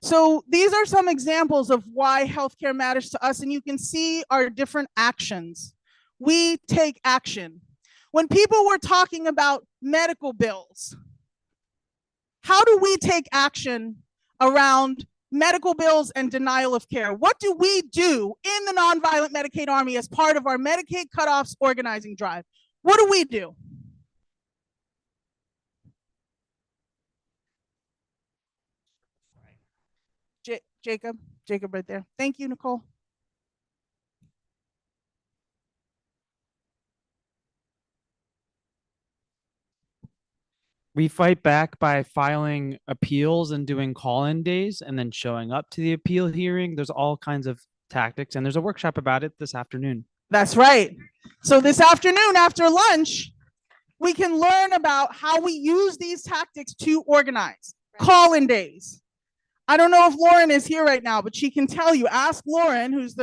So these are some examples of why healthcare matters to us, and you can see our different actions. We take action. When people were talking about medical bills, how do we take action around medical bills and denial of care? What do we do in the Nonviolent Medicaid Army as part of our Medicaid cutoffs organizing drive? What do we do? Jacob right there. Thank you, Nichole. We fight back by filing appeals and doing call-in days and then showing up to the appeal hearing. There's all kinds of tactics, and there's a workshop about it this afternoon. That's right. So this afternoon after lunch, we can learn about how we use these tactics to organize. Call-in days. I don't know if Lauren is here right now, but she can tell you. Ask Lauren, who's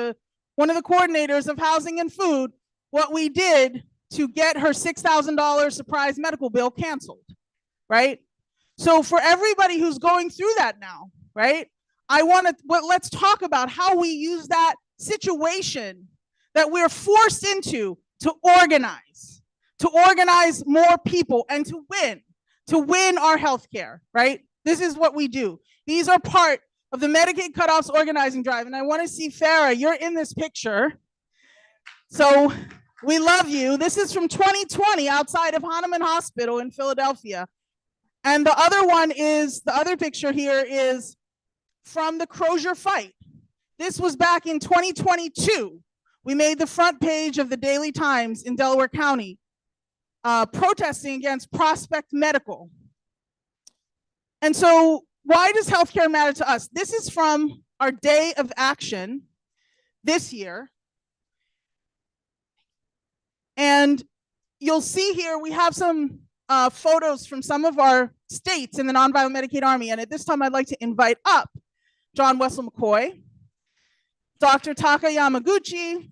one of the coordinators of housing and food, what we did to get her $6,000 surprise medical bill canceled, right? So for everybody who's going through that now, right? Let's talk about how we use that situation that we're forced into to organize more people and to win our healthcare, right? This is what we do. These are part of the Medicaid Cutoffs Organizing Drive. And I want to see Farah, you're in this picture. So we love you. This is from 2020 outside of Harmon Hospital in Philadelphia. And the other picture here is from the Crozier fight. This was back in 2022. We made the front page of the Daily Times in Delaware County, protesting against Prospect Medical. And so why does healthcare matter to us? This is from our day of action this year. And you'll see here, we have some photos from some of our states in the Nonviolent Medicaid Army. And at this time, I'd like to invite up John Wessel-McCoy, Dr. Taka Yamaguchi,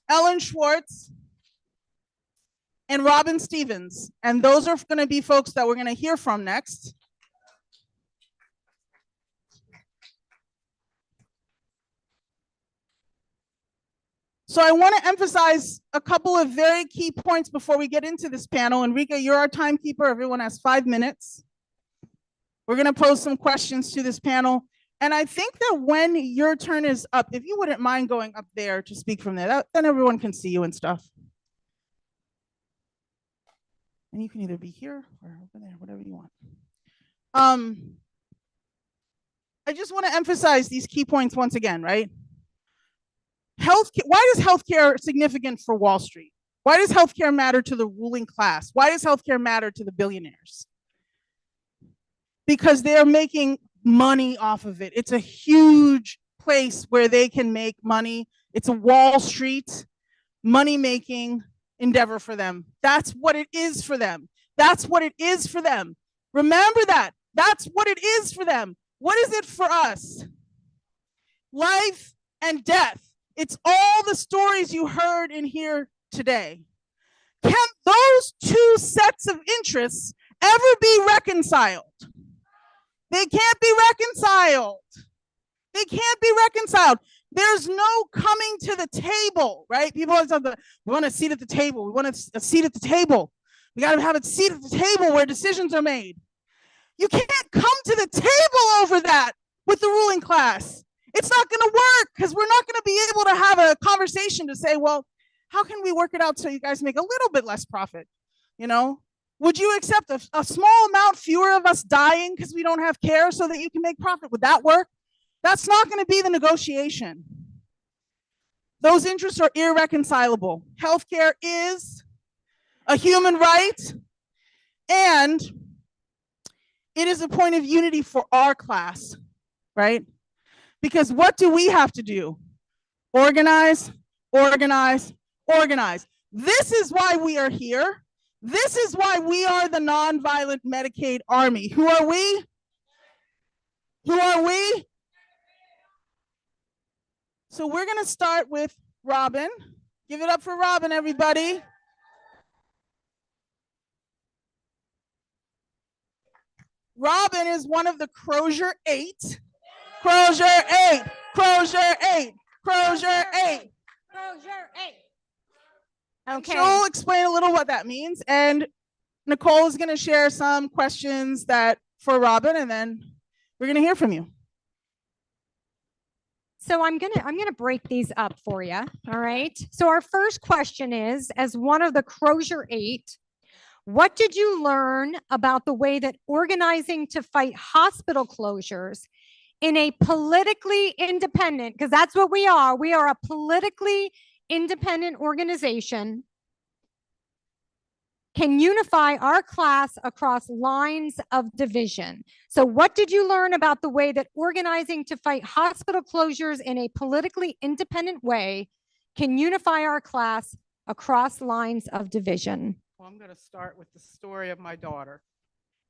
Ellen Schwartz, and Robin Stevens. And those are going to be folks that we're going to hear from next. So I want to emphasize a couple of very key points before we get into this panel. Enrique, you're our timekeeper. Everyone has 5 minutes. We're going to pose some questions to this panel. And I think that when your turn is up, if you wouldn't mind going up there to speak from there, then everyone can see you and stuff. And you can either be here or over there, whatever you want. I just want to emphasize these key points once again, right? Healthcare. Why is healthcare significant for Wall Street? Why does healthcare matter to the ruling class? Why does healthcare matter to the billionaires? Because they're making money off of it. It's a huge place where they can make money. It's a Wall Street money-making endeavor for them. That's what it is for them. That's what it is for them. Remember that. That's what it is for them. What is it for us? Life and death. It's all the stories you heard in here today. Can those two sets of interests ever be reconciled? They can't be reconciled. They can't be reconciled. There's no coming to the table, right? People always talk about, we want a seat at the table. We want a seat at the table. We got to have a seat at the table where decisions are made. You can't come to the table over that with the ruling class. It's not going to work because we're not going to be able to have a conversation to say, well, how can we work it out so you guys make a little bit less profit? You know, would you accept a small amount fewer of us dying because we don't have care so that you can make profit? Would that work? That's not going to be the negotiation. Those interests are irreconcilable. Healthcare is a human right, and it is a point of unity for our class, right? Because what do we have to do? Organize, organize, organize. This is why we are here. This is why we are the Nonviolent Medicaid Army. Who are we? Who are we? So we're going to start with Robin. Give it up for Robin, everybody. Robin is one of the Crozier 8. Crozier 8. Crozier 8. Crozier 8. Crozier 8. Okay. She'll explain a little what that means, and Nichole is going to share some questions that for Robin, and then we're going to hear from you. So I'm gonna break these up for you. All right. So our first question is, as one of the Crozier 8, what did you learn about the way that organizing to fight hospital closures in a politically independent, because that's what we are a politically independent organization, can unify our class across lines of division? So what did you learn about the way that organizing to fight hospital closures in a politically independent way can unify our class across lines of division? Well, I'm going to start with the story of my daughter.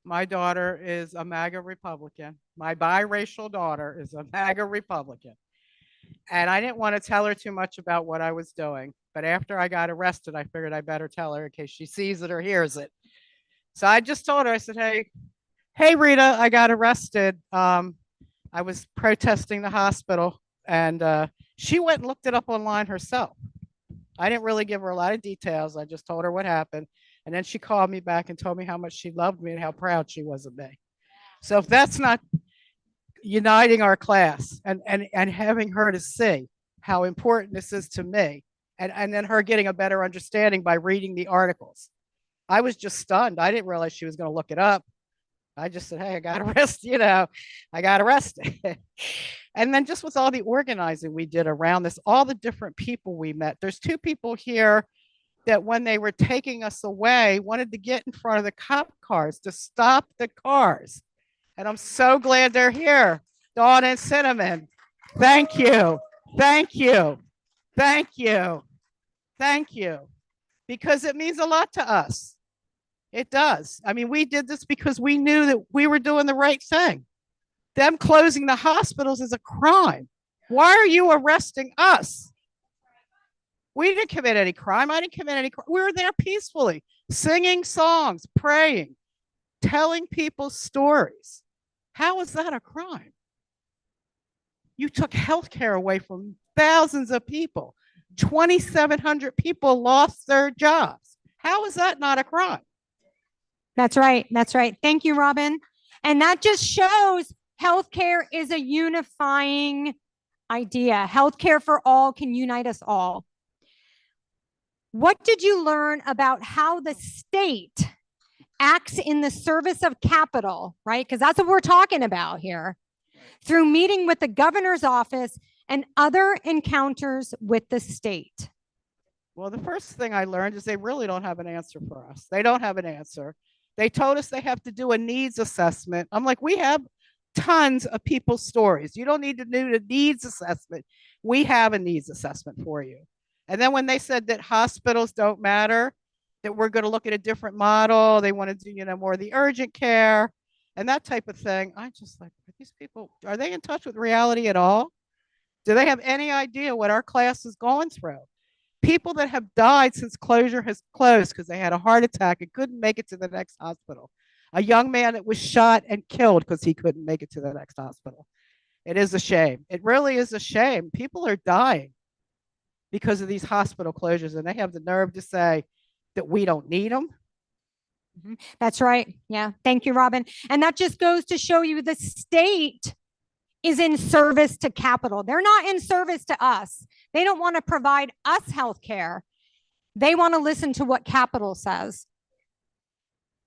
My daughter is a MAGA Republican. My biracial daughter is a MAGA Republican. And I didn't want to tell her too much about what I was doing. But after I got arrested, I figured I better tell her in case she sees it or hears it. So I just told her, I said, hey, Rita, I got arrested. I was protesting the hospital, and she went and looked it up online herself. I didn't really give her a lot of details. I just told her what happened. And then she called me back and told me how much she loved me and how proud she was of me. So if that's not uniting our class and having her to see how important this is to me, and then her getting a better understanding by reading the articles. I was just stunned. I didn't realize she was going to look it up. I just said, hey, I got arrested, I got arrested. And then just with all the organizing we did around this, all the different people we met. There's 2 people here that when they were taking us away, wanted to get in front of the cop cars to stop the cars. And I'm so glad they're here. Dawn and Cinnamon, thank you, thank you, thank you, thank you. Because it means a lot to us. It does. I mean, we did this because we knew that we were doing the right thing. Them closing the hospitals is a crime. Why are you arresting us? We didn't commit any crime. I didn't commit any crime. We were there peacefully, singing songs, praying, telling people stories. How is that a crime? You took healthcare away from thousands of people. 2,700 people lost their jobs. How is that not a crime? That's right. That's right. Thank you, Robin. And that just shows healthcare is a unifying idea. Healthcare for all can unite us all. What did you learn about how the state acts in the service of capital, right? Because that's what we're talking about here. Through meeting with the governor's office and other encounters with the state. Well, the first thing I learned is they really don't have an answer for us. They don't have an answer. They told us they have to do a needs assessment. I'm like, we have tons of people's stories. You don't need to do the needs assessment. We have a needs assessment for you. And then when they said that hospitals don't matter, that we're going to look at a different model, they want to do, you know, more of the urgent care and that type of thing. I just like, are these people, are they in touch with reality at all? Do they have any idea what our class is going through? People that have died since closure has closed because they had a heart attack and couldn't make it to the next hospital. A young man that was shot and killed because he couldn't make it to the next hospital. It is a shame. It really is a shame. People are dying because of these hospital closures, and they have the nerve to say that we don't need them. That's right. Yeah. Thank you, Robin. And that just goes to show you the state is in service to capital. They're not in service to us. They don't want to provide us health care. They want to listen to what capital says.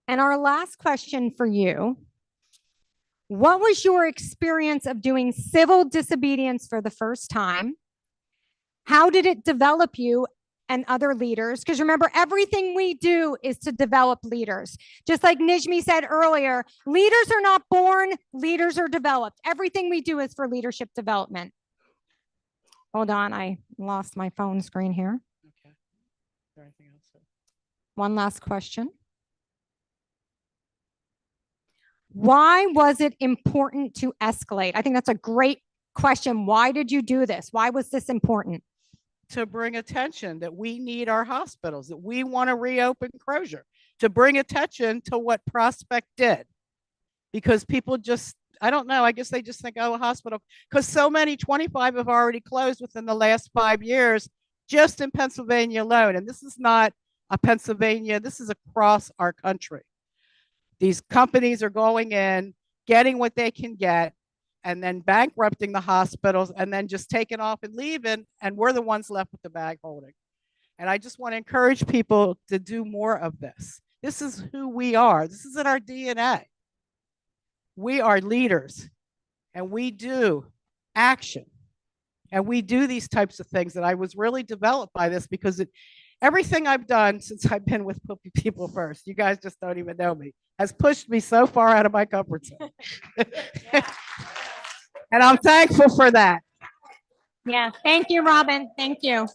And our last question for you, what was your experience of doing civil disobedience for the first time? How did it develop you and other leaders? Because remember, everything we do is to develop leaders. Just like Nijmie said earlier, leaders are not born, leaders are developed. Everything we do is for leadership development. Hold on, I lost my phone screen here. Okay. Is there anything else? One last question. Why was it important to escalate? I think that's a great question. Why did you do this? Why was this important? To bring attention that we need our hospitals, that we want to reopen Crozier, to bring attention to what Prospect did. Because people just, I don't know, I guess they just think, oh, a hospital, because so many, 25 have already closed within the last 5 years, just in Pennsylvania alone. And this is not a Pennsylvania, this is across our country. These companies are going in, getting what they can get, and then bankrupting the hospitals and then just taking off and leaving. And we're the ones left with the bag holding. And I just want to encourage people to do more of this. This is who we are. This is in our DNA. We are leaders and we do action and we do these types of things. And I was really developed by this because everything I've done since I've been with People First, you guys just don't even know me, has pushed me so far out of my comfort zone. And I'm thankful for that. Yeah. Thank you, Robin. Thank you.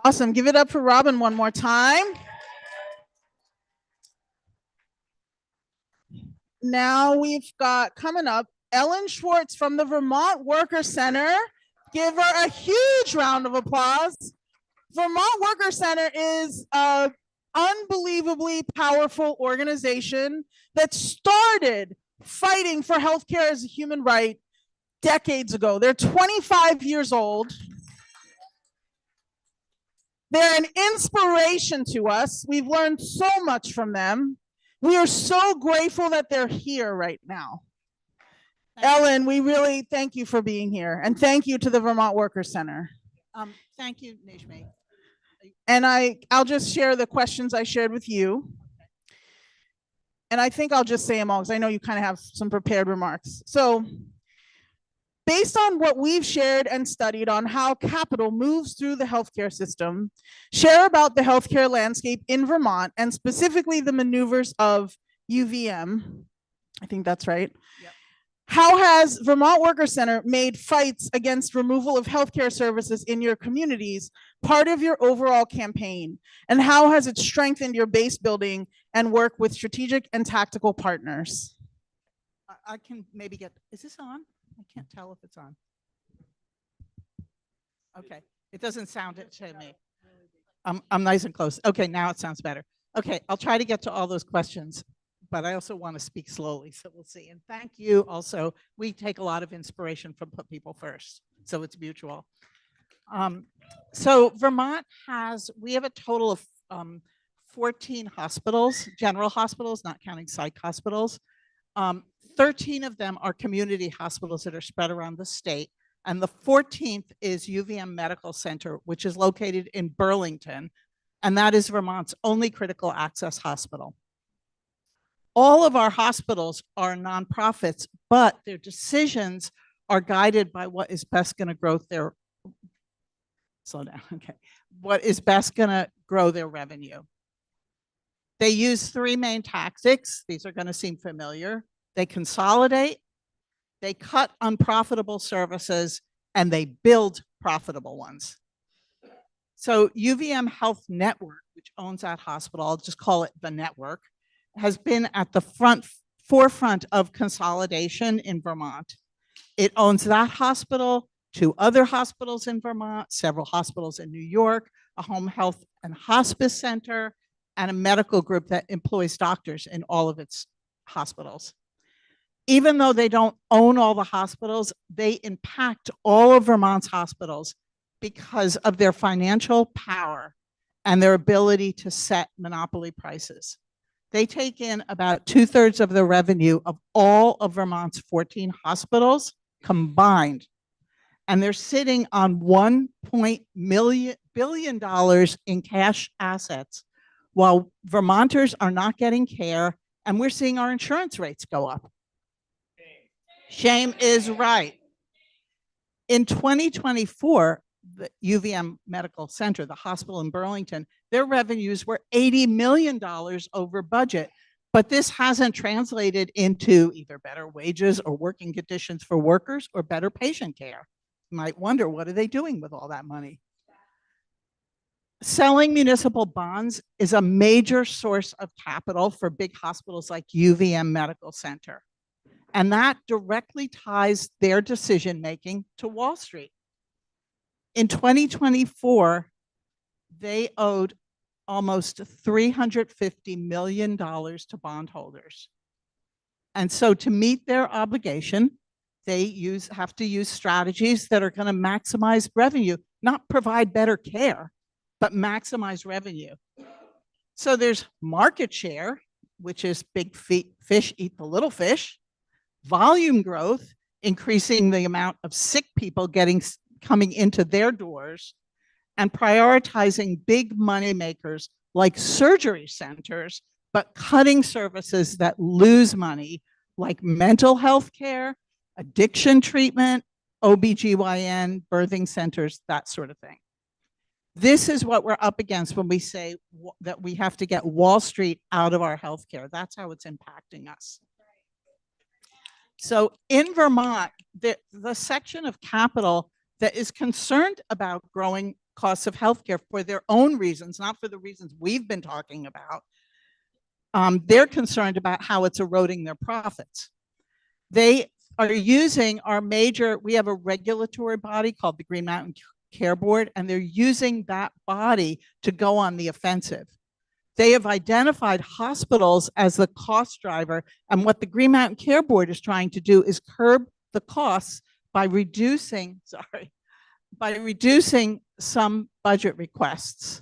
Awesome. Give it up for Robin one more time. Now we've got coming up Ellen Schwartz from the Vermont Workers Center. Give her a huge round of applause. Vermont Workers Center is an unbelievably powerful organization that started fighting for healthcare as a human right decades ago. They're 25 years old. They're an inspiration to us. We've learned so much from them. We are so grateful that they're here right now. Ellen, we really thank you for being here, and thank you to the Vermont Workers Center. Thank you, Nijmie. And I'll just share the questions I shared with you. And I think I'll just say them all because I know you kind of have some prepared remarks. So based on what we've shared and studied on how capital moves through the healthcare system, share about the healthcare landscape in Vermont and specifically the maneuvers of UVM. I think that's right. Yep. How has Vermont Workers Center made fights against removal of healthcare services in your communities part of your overall campaign? And how has it strengthened your base building and work with strategic and tactical partners? I can maybe get, is this on? I can't tell if it's on. Okay, it doesn't sound it to me. I'm nice and close. Okay, now it sounds better. Okay, I'll try to get to all those questions, but I also want to speak slowly, so we'll see. And thank you also. We take a lot of inspiration from Put People First, so it's mutual. So Vermont we have a total of 14 hospitals, general hospitals, not counting psych hospitals. 13 of them are community hospitals that are spread around the state. And the 14th is UVM Medical Center, which is located in Burlington. And that is Vermont's only critical access hospital. All of our hospitals are nonprofits, but their decisions are guided by what is best going to grow their slow down, okay. What is best gonna grow their revenue? They use three main tactics. These are gonna seem familiar. They consolidate, they cut unprofitable services, and they build profitable ones. So UVM Health Network, which owns that hospital, I'll just call it the network, has been at the forefront of consolidation in Vermont. It owns that hospital, 2 other hospitals in Vermont, several hospitals in New York, a home health and hospice center, and a medical group that employs doctors in all of its hospitals. Even though they don't own all the hospitals, they impact all of Vermont's hospitals because of their financial power and their ability to set monopoly prices. They take in about 2/3 of the revenue of all of Vermont's 14 hospitals combined. And they're sitting on $1 billion in cash assets while Vermonters are not getting care and we're seeing our insurance rates go up. Shame is right. In 2024, the UVM Medical Center, the hospital in Burlington, their revenues were $80 million over budget, but this hasn't translated into either better wages or working conditions for workers or better patient care. You might wonder, what are they doing with all that money? Selling municipal bonds is a major source of capital for big hospitals like UVM Medical Center. And that directly ties their decision-making to Wall Street. In 2024, they owed almost $350 million to bondholders. And so to meet their obligation, they have to use strategies that are going to maximize revenue, not provide better care, but maximize revenue. So there's market share, which is big fish eat the little fish, volume growth, increasing the amount of sick people coming into their doors, and prioritizing big money makers like surgery centers, but cutting services that lose money like mental health care, addiction treatment, OBGYN, birthing centers, that sort of thing. This is what we're up against when we say that we have to get Wall Street out of our healthcare. That's how it's impacting us. So in Vermont, the section of capital that is concerned about growing costs of healthcare for their own reasons, not for the reasons we've been talking about, they're concerned about how it's eroding their profits. They are using we have a regulatory body called the Green Mountain Care Board, and they're using that body to go on the offensive. They have identified hospitals as the cost driver, and what the Green Mountain Care Board is trying to do is curb the costs by reducing some budget requests.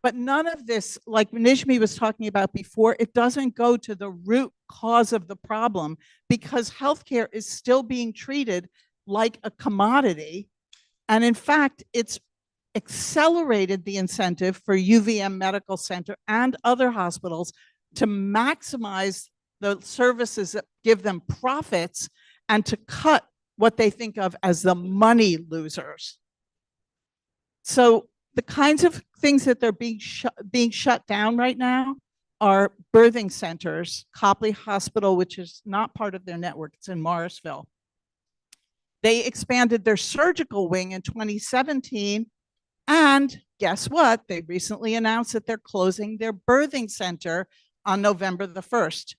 But none of this, like Nijmie was talking about before, it doesn't go to the root cause of the problem, because healthcare is still being treated like a commodity. And in fact, it's accelerated the incentive for UVM Medical Center and other hospitals to maximize the services that give them profits and to cut what they think of as the money losers. So the kinds of things that they're being shut down right now are birthing centers. Copley Hospital, which is not part of their network, it's in Morrisville. They expanded their surgical wing in 2017, and guess what? They recently announced that they're closing their birthing center on November the 1st.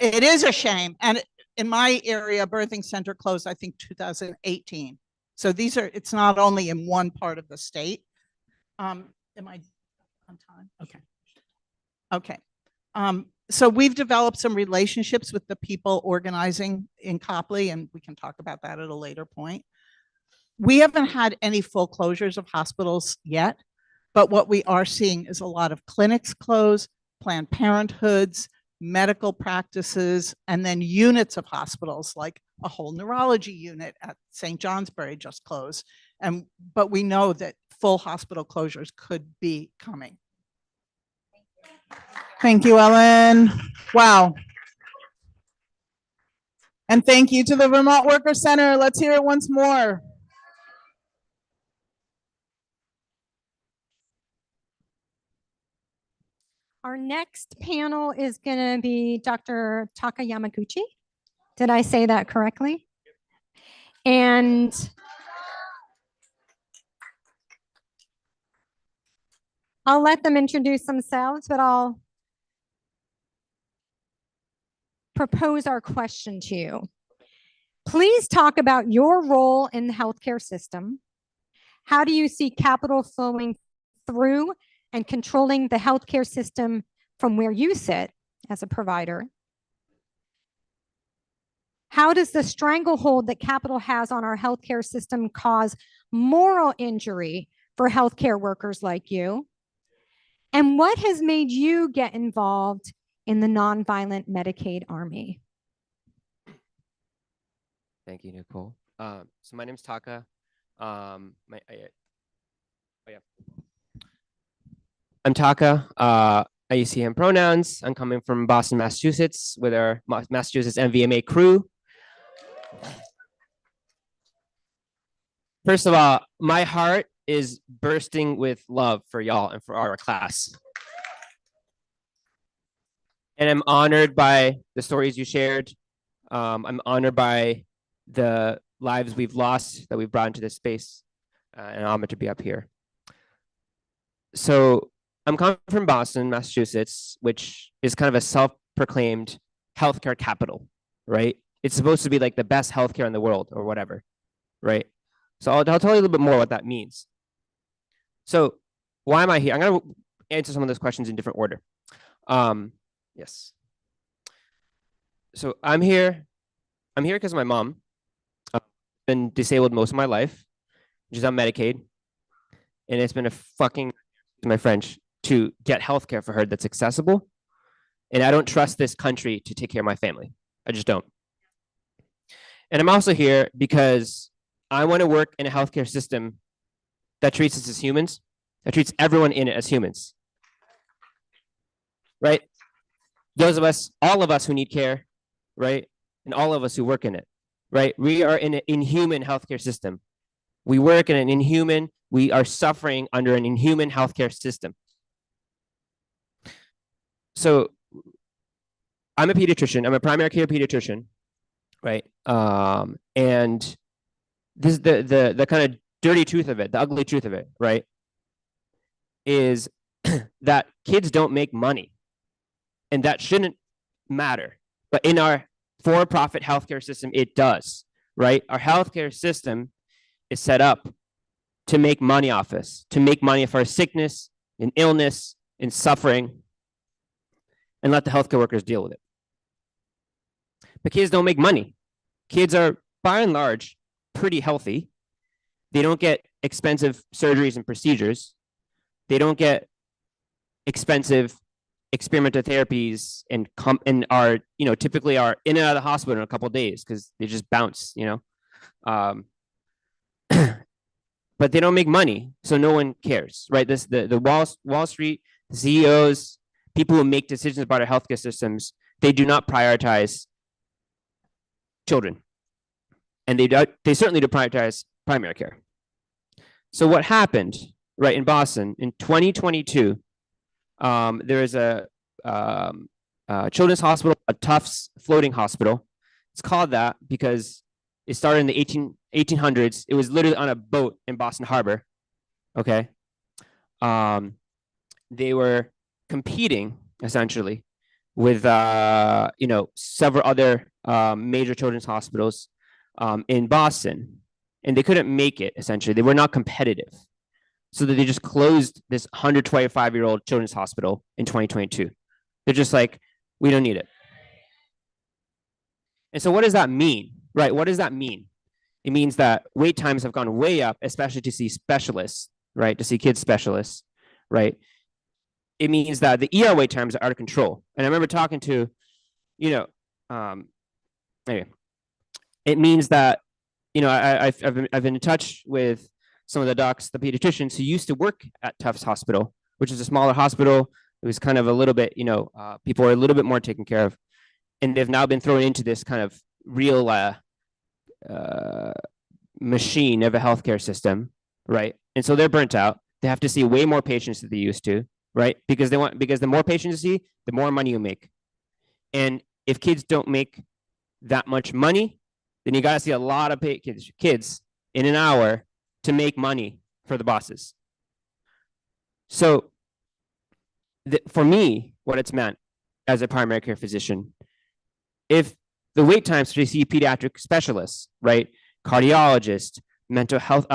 It is a shame. And in my area, birthing center closed, I think, 2018. So it's not only in one part of the state. Am I on time? Okay. Okay. So we've developed some relationships with the people organizing in Copley, and we can talk about that at a later point. We haven't had any full closures of hospitals yet, but what we are seeing is a lot of clinics close, Planned Parenthoods, medical practices, and then units of hospitals, like a whole neurology unit at St. Johnsbury just closed. But we know that full hospital closures could be coming. Thank you, Ellen. Wow. And thank you to the Vermont Workers Center. Let's hear it once more. Our next panel is going to be Dr. Taka Yamaguchi. Did I say that correctly? And I'll let them introduce themselves, but I'll propose our question to you. Please talk about your role in the healthcare system. How do you see capital flowing through and controlling the healthcare system from where you sit as a provider? How does the stranglehold that capital has on our healthcare system cause moral injury for healthcare workers like you? And what has made you get involved in the Nonviolent Medicaid Army? Thank you, Nichole. So my name's Taka. I'm Taka. I use he, him pronouns. I'm coming from Boston, Massachusetts with our Massachusetts MVMA crew. First of all, my heart is bursting with love for y'all and for our class. And I'm honored by the stories you shared. I'm honored by the lives we've lost that we've brought into this space. And I'm honored to be up here. So I'm coming from Boston, Massachusetts, which is kind of a self-proclaimed healthcare capital, right? It's supposed to be like the best healthcare in the world or whatever, right? So I'll tell you a little bit more what that means. So why am I here? I'm going to answer some of those questions in different order. Yes. So I'm here because my mom been disabled most of my life. She's on Medicaid. And it's been a fucking, my French, to get healthcare for her that's accessible. And I don't trust this country to take care of my family. I just don't. And I'm also here because I want to work in a healthcare system that treats us as humans, that treats everyone in it as humans. Right? Those of us, all of us who need care, right? And all of us who work in it, right? We are in an inhuman healthcare system. We work in an inhuman, we are suffering under an inhuman healthcare system. So I'm a pediatrician, I'm a primary care pediatrician, right? And this is the kind of dirty truth of it, the ugly truth of it, right? Is that kids don't make money. And that shouldn't matter. But in our for-profit healthcare system, it does, right? Our healthcare system is set up to make money off us, to make money for sickness and illness and suffering, and let the healthcare workers deal with it. But kids don't make money. Kids are, by and large, pretty healthy. They don't get expensive surgeries and procedures. They don't get expensive experimental therapies and are, typically are in and out of the hospital in a couple of days because they just bounce, but they don't make money, so no one cares, right? The Wall Street, the CEOs, people who make decisions about our healthcare systems, they do not prioritize children, and they certainly do prioritize primary care. So what happened, right, in Boston in 2022? There is a children's hospital, a Tufts floating hospital. It's called that because it started in the 1800s. It was literally on a boat in Boston Harbor. Okay. They were competing essentially with, several other major children's hospitals in Boston, and they couldn't make it essentially. They were not competitive. So that they just closed this 125-year-old children's hospital in 2022. They're just like, we don't need it. And so what does that mean, right? What does that mean? It means that wait times have gone way up, especially to see specialists, right? To see kids specialists, right? It means that the ER wait times are out of control. And I remember talking to, anyway, it means that, I've been in touch with some of the docs, the pediatricians who used to work at Tufts Hospital, which is a smaller hospital. It was kind of a little bit, people are a little bit more taken care of. And they've now been thrown into this kind of real machine of a healthcare system, right? And so they're burnt out. They have to see way more patients than they used to, right? Because the more patients you see, the more money you make. And if kids don't make that much money, then you got to see a lot of kids in an hour to make money for the bosses. So for me, what it's meant as a primary care physician, if the wait times to see pediatric specialists, right, cardiologist, mental health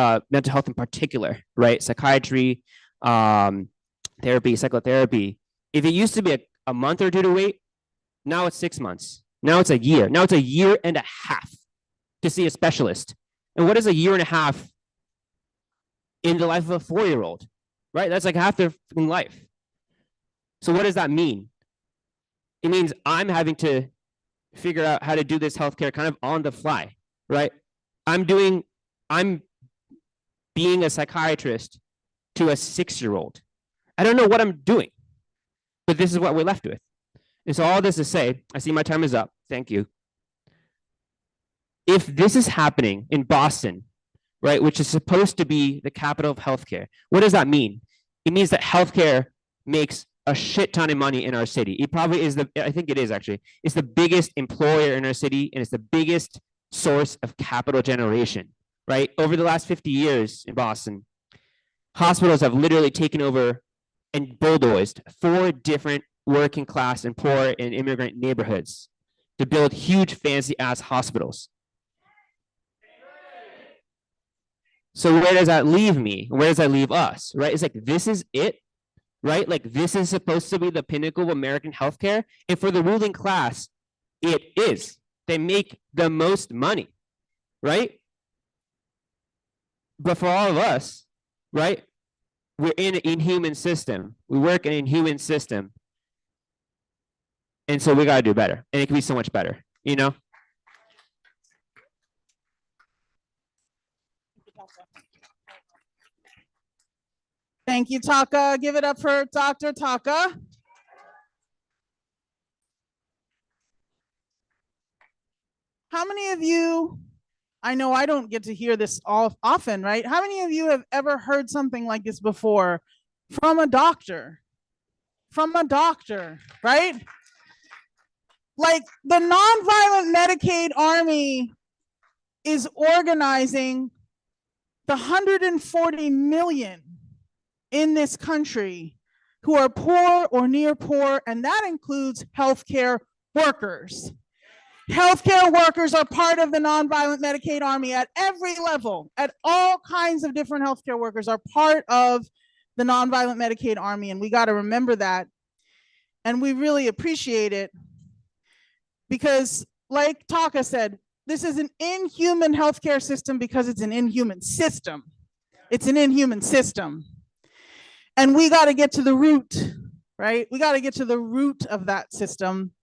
in particular, right, psychiatry, therapy, psychotherapy, if it used to be a month or two to wait, now it's 6 months. Now it's a year. Now it's a year and a half to see a specialist. And what is a year and a half in the life of a 4-year-old, right? That's like half their life. So what does that mean? It means I'm having to figure out how to do this healthcare kind of on the fly, right? I'm being a psychiatrist to a 6-year-old. I don't know what I'm doing, but this is what we're left with. And so all this to say, I see my time is up. Thank you. If this is happening in Boston, right, which is supposed to be the capital of healthcare, what does that mean? It means that healthcare makes a shit ton of money in our city. It probably is I think it is actually. It's the biggest employer in our city, and it's the biggest source of capital generation, right? Over the last 50 years in Boston, hospitals have literally taken over and bulldozed 4 different working class and poor and immigrant neighborhoods to build huge fancy ass hospitals. So where does that leave me? Where does that leave us, right? It's like, this is it, right? Like, this is supposed to be the pinnacle of American healthcare. And for the ruling class, it is. They make the most money, right? But for all of us, right, we're in an inhuman system. We work in an inhuman system. And so we got to do better. And it can be so much better, you know? Thank you, Taka. Give it up for Dr. Taka. How many of you, I know I don't get to hear this often, right? How many of you have ever heard something like this before from a doctor? From a doctor, right? Like, the Nonviolent Medicaid Army is organizing the 140 million in this country who are poor or near poor, and that includes healthcare workers. Healthcare workers are part of the Nonviolent Medicaid Army at every level, at all kinds of different healthcare workers are part of the Nonviolent Medicaid Army, and we got to remember that. And we really appreciate it because, like Taka said, this is an inhuman healthcare system because it's an inhuman system. It's an inhuman system. And we got to get to the root, right? We got to get to the root of that system.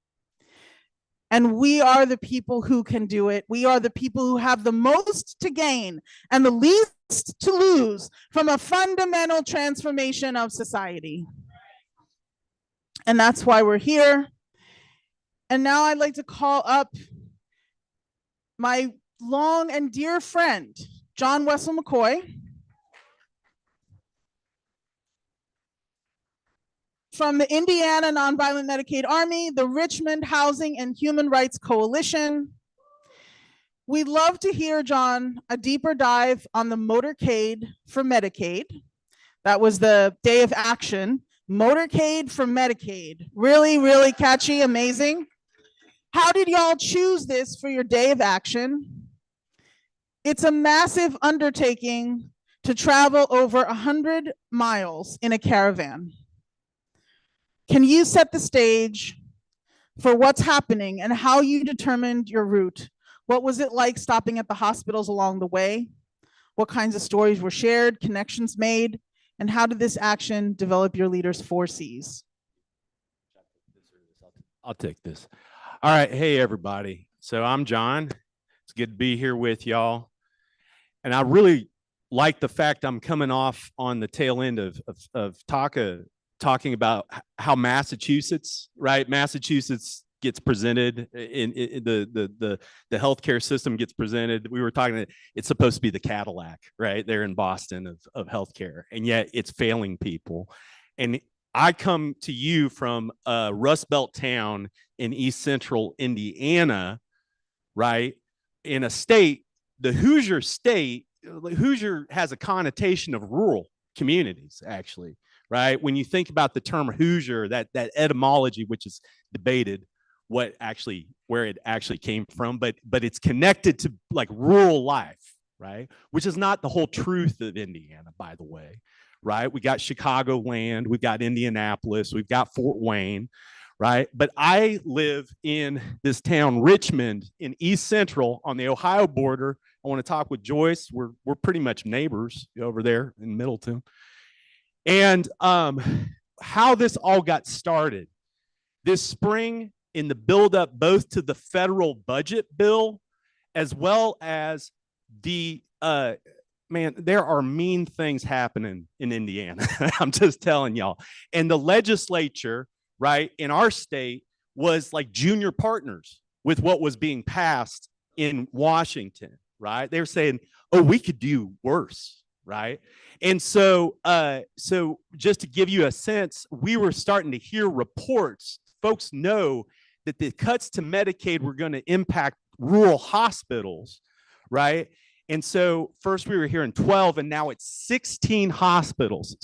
And we are the people who can do it. We are the people who have the most to gain and the least to lose from a fundamental transformation of society. And that's why we're here. And now I'd like to call up my long and dear friend, John Wessel-McCoy, from the Indiana Nonviolent Medicaid Army, the Richmond Housing and Human Rights Coalition. We'd love to hear, John, a deeper dive on the motorcade for Medicaid. That was the day of action. Motorcade for Medicaid. Really, really catchy, amazing. How did y'all choose this for your day of action? It's a massive undertaking to travel over 100 miles in a caravan. Can you set the stage for what's happening and how you determined your route? What was it like stopping at the hospitals along the way? What kinds of stories were shared, connections made, and how did this action develop your leaders' 4 Cs? I'll take this. All right. Hey, everybody. So I'm John. It's good to be here with y'all. And I really like the fact I'm coming off on the tail end of Taka talking about how Massachusetts, right? Massachusetts gets presented in the healthcare system gets presented. We were talking, it's supposed to be the Cadillac, right? There in Boston of healthcare, and yet it's failing people. And I come to you from a Rust Belt town in East Central Indiana, right? In a state, the Hoosier state, Hoosier has a connotation of rural communities, actually, right? When you think about the term Hoosier, that etymology, which is debated, where it actually came from, but it's connected to like rural life, right? Which is not the whole truth of Indiana, by the way, right? We got Chicagoland, we've got Indianapolis, we've got Fort Wayne, right? But I live in this town, Richmond, in East Central on the Ohio border. I want to talk with Joyce. We're pretty much neighbors over there in Middleton. And how this all got started this spring in the buildup both to the federal budget bill as well as the man, there are mean things happening in Indiana. I'm just telling y'all. And the legislature, right, in our state was like junior partners with what was being passed in Washington, right? They were saying, oh, we could do worse, right? And so, so just to give you a sense, we were starting to hear reports. Folks know that the cuts to Medicaid were going to impact rural hospitals, right? And so first we were hearing 12, and now it's 16 hospitals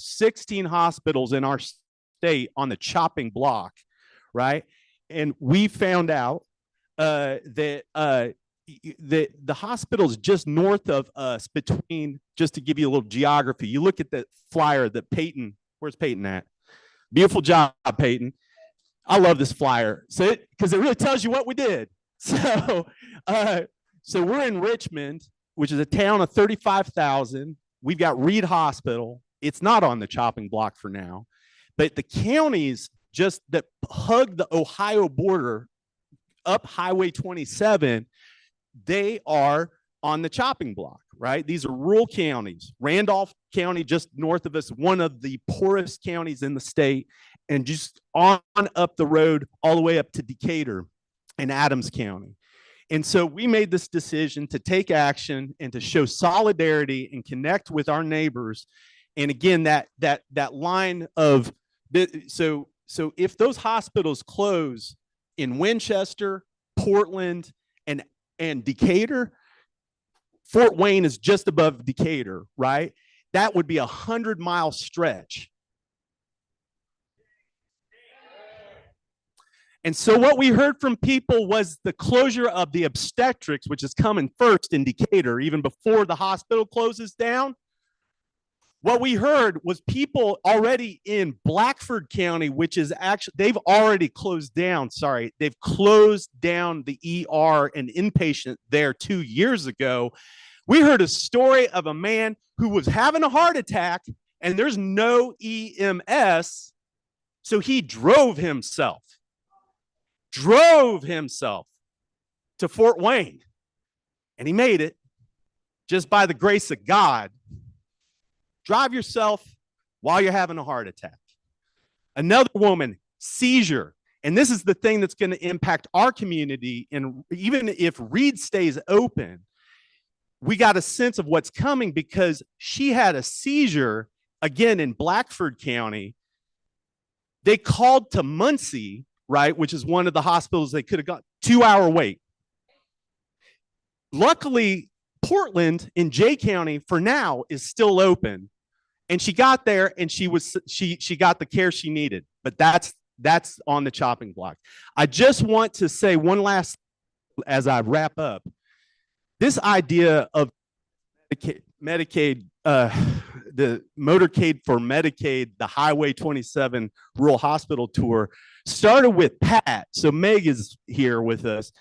in our state on the chopping block, right? And we found out that the hospitals just north of us, between, just to give you a little geography, you look at the flyer that Peyton, where's Peyton at? Beautiful job, Peyton. I love this flyer, so because it really tells you what we did. So, so we're in Richmond, which is a town of 35,000. We've got Reed Hospital. It's not on the chopping block for now, but the counties just that hug the Ohio border up Highway 27, they are on the chopping block, right? These are rural counties. Randolph County, just north of us, one of the poorest counties in the state, and just on up the road all the way up to Decatur and Adams County. And so we made this decision to take action and to show solidarity and connect with our neighbors. And again, that line of, so if those hospitals close in Winchester, Portland, and Decatur, Fort Wayne is just above Decatur, right? That would be 100-mile stretch. And so what we heard from people was the closure of the obstetrics, which is coming first in Decatur, even before the hospital closes down. What we heard was people already in Blackford County, which is actually, they've already closed down, they've closed down the ER and inpatient there 2 years ago. We heard a story of a man who was having a heart attack and there's no EMS, so he drove himself to Fort Wayne, and he made it just by the grace of God. Drive yourself while you're having a heart attack. Another woman, seizure. And this is the thing that's going to impact our community. And even if Reed stays open, we got a sense of what's coming because she had a seizure again in Blackford County. They called to Muncie, right, which is one of the hospitals they could have got, 2-hour wait. Luckily, Portland in Jay County for now is still open. And she got there and she got the care she needed, but that's on the chopping block. I just want to say one last, as I wrap up, this idea of Medicaid, the motorcade for Medicaid, the Highway 27 rural hospital tour started with Pat. So Meg is here with us.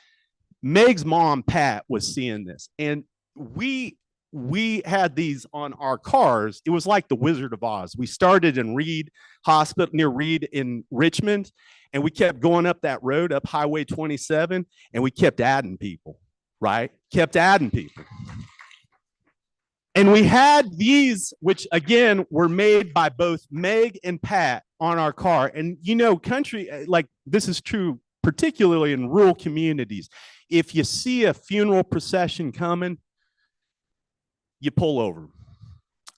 Meg's mom, Pat, was seeing this, and we had these on our cars. It was like the Wizard of Oz. We started in Reed Hospital, near Reed in Richmond, and we kept going up that road, up Highway 27, and we kept adding people, right? Kept adding people. And we had these, which again were made by both Meg and Pat on our car. And you know, country, like this is true, particularly in rural communities. If you see a funeral procession coming, you pull over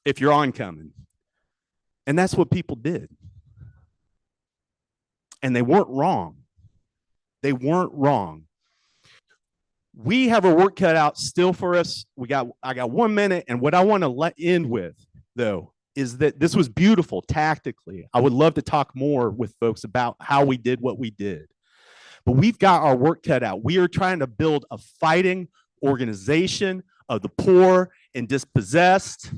if you're oncoming. And that's what people did. and they weren't wrong. They weren't wrong. We have a work cut out still for us. I got 1 minute, and what I want to end with, though, is that this was beautiful tactically. I would love to talk more with folks about how we did what we did. But we've got our work cut out. We are trying to build a fighting organization of the poor and dispossessed.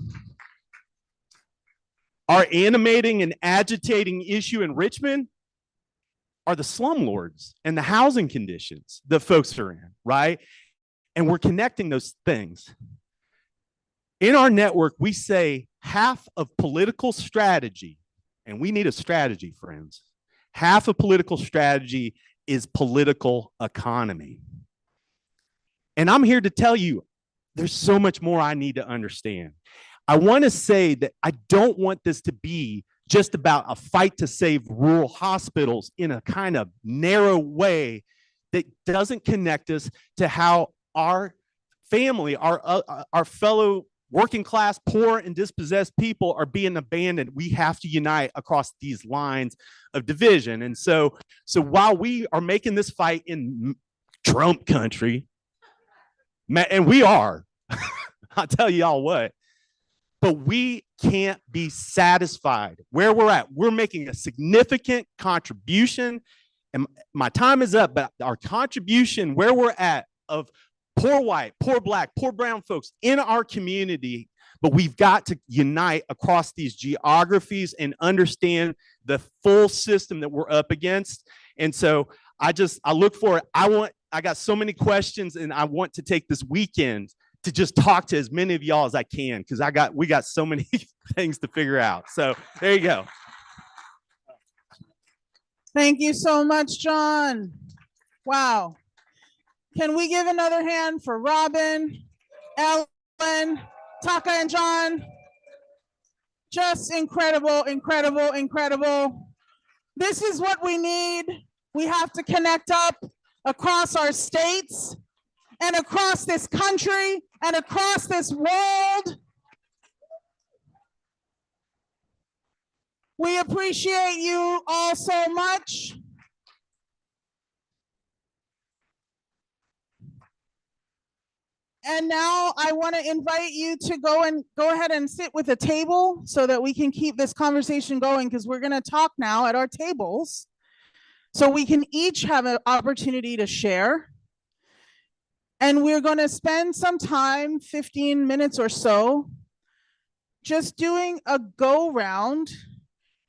Our animating and agitating issue in Richmond are the slumlords and the housing conditions that folks are in, right? And we're connecting those things. In our network, we say half of political strategy, and we need a strategy, friends. Half of political strategy is political economy. And I'm here to tell you, there's so much more I need to understand. I want to say that I don't want this to be just about a fight to save rural hospitals in a kind of narrow way that doesn't connect us to how our family, our fellow working class, poor, and dispossessed people are being abandoned. We have to unite across these lines of division. And so while we are making this fight in Trump country, and we are, I'll tell y'all what, but we can't be satisfied where we're at. We're making a significant contribution, and my time is up, but our contribution where we're at of poor white, poor black, poor brown folks in our community, but we've got to unite across these geographies and understand the full system that we're up against. And so I look for it. I got so many questions, and I want to take this weekend to just talk to as many of y'all as I can, because we got so many things to figure out. So there you go. Thank you so much, John. Wow. Can we give another hand for Robin, Ellen, Taka, and John? Just incredible, incredible, incredible. This is what we need. We have to connect up across our states and across this country and across this world. We appreciate you all so much. And now I want to invite you to go ahead and sit with a table so that we can keep this conversation going, because we're going to talk now at our tables. So we can each have an opportunity to share. And we're going to spend some time, 15 minutes or so, just doing a go round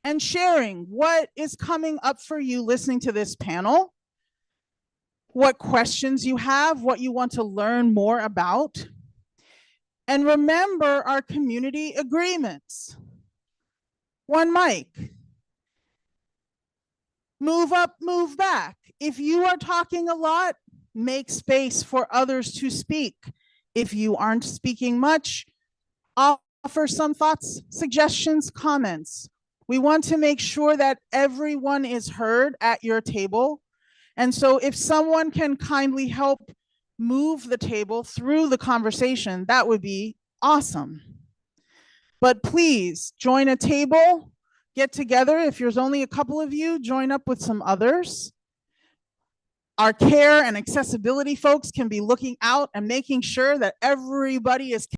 and sharing what is coming up for you listening to this panel, what questions you have, what you want to learn more about. And remember our community agreements. One mic. Move up, move back. If you are talking a lot, make space for others to speak. If you aren't speaking much, offer some thoughts, suggestions, comments. We want to make sure that everyone is heard at your table. And so if someone can kindly help move the table through the conversation, that would be awesome. But please join a table, get together. If there's only a couple of you, join up with some others. Our care and accessibility folks can be looking out and making sure that everybody is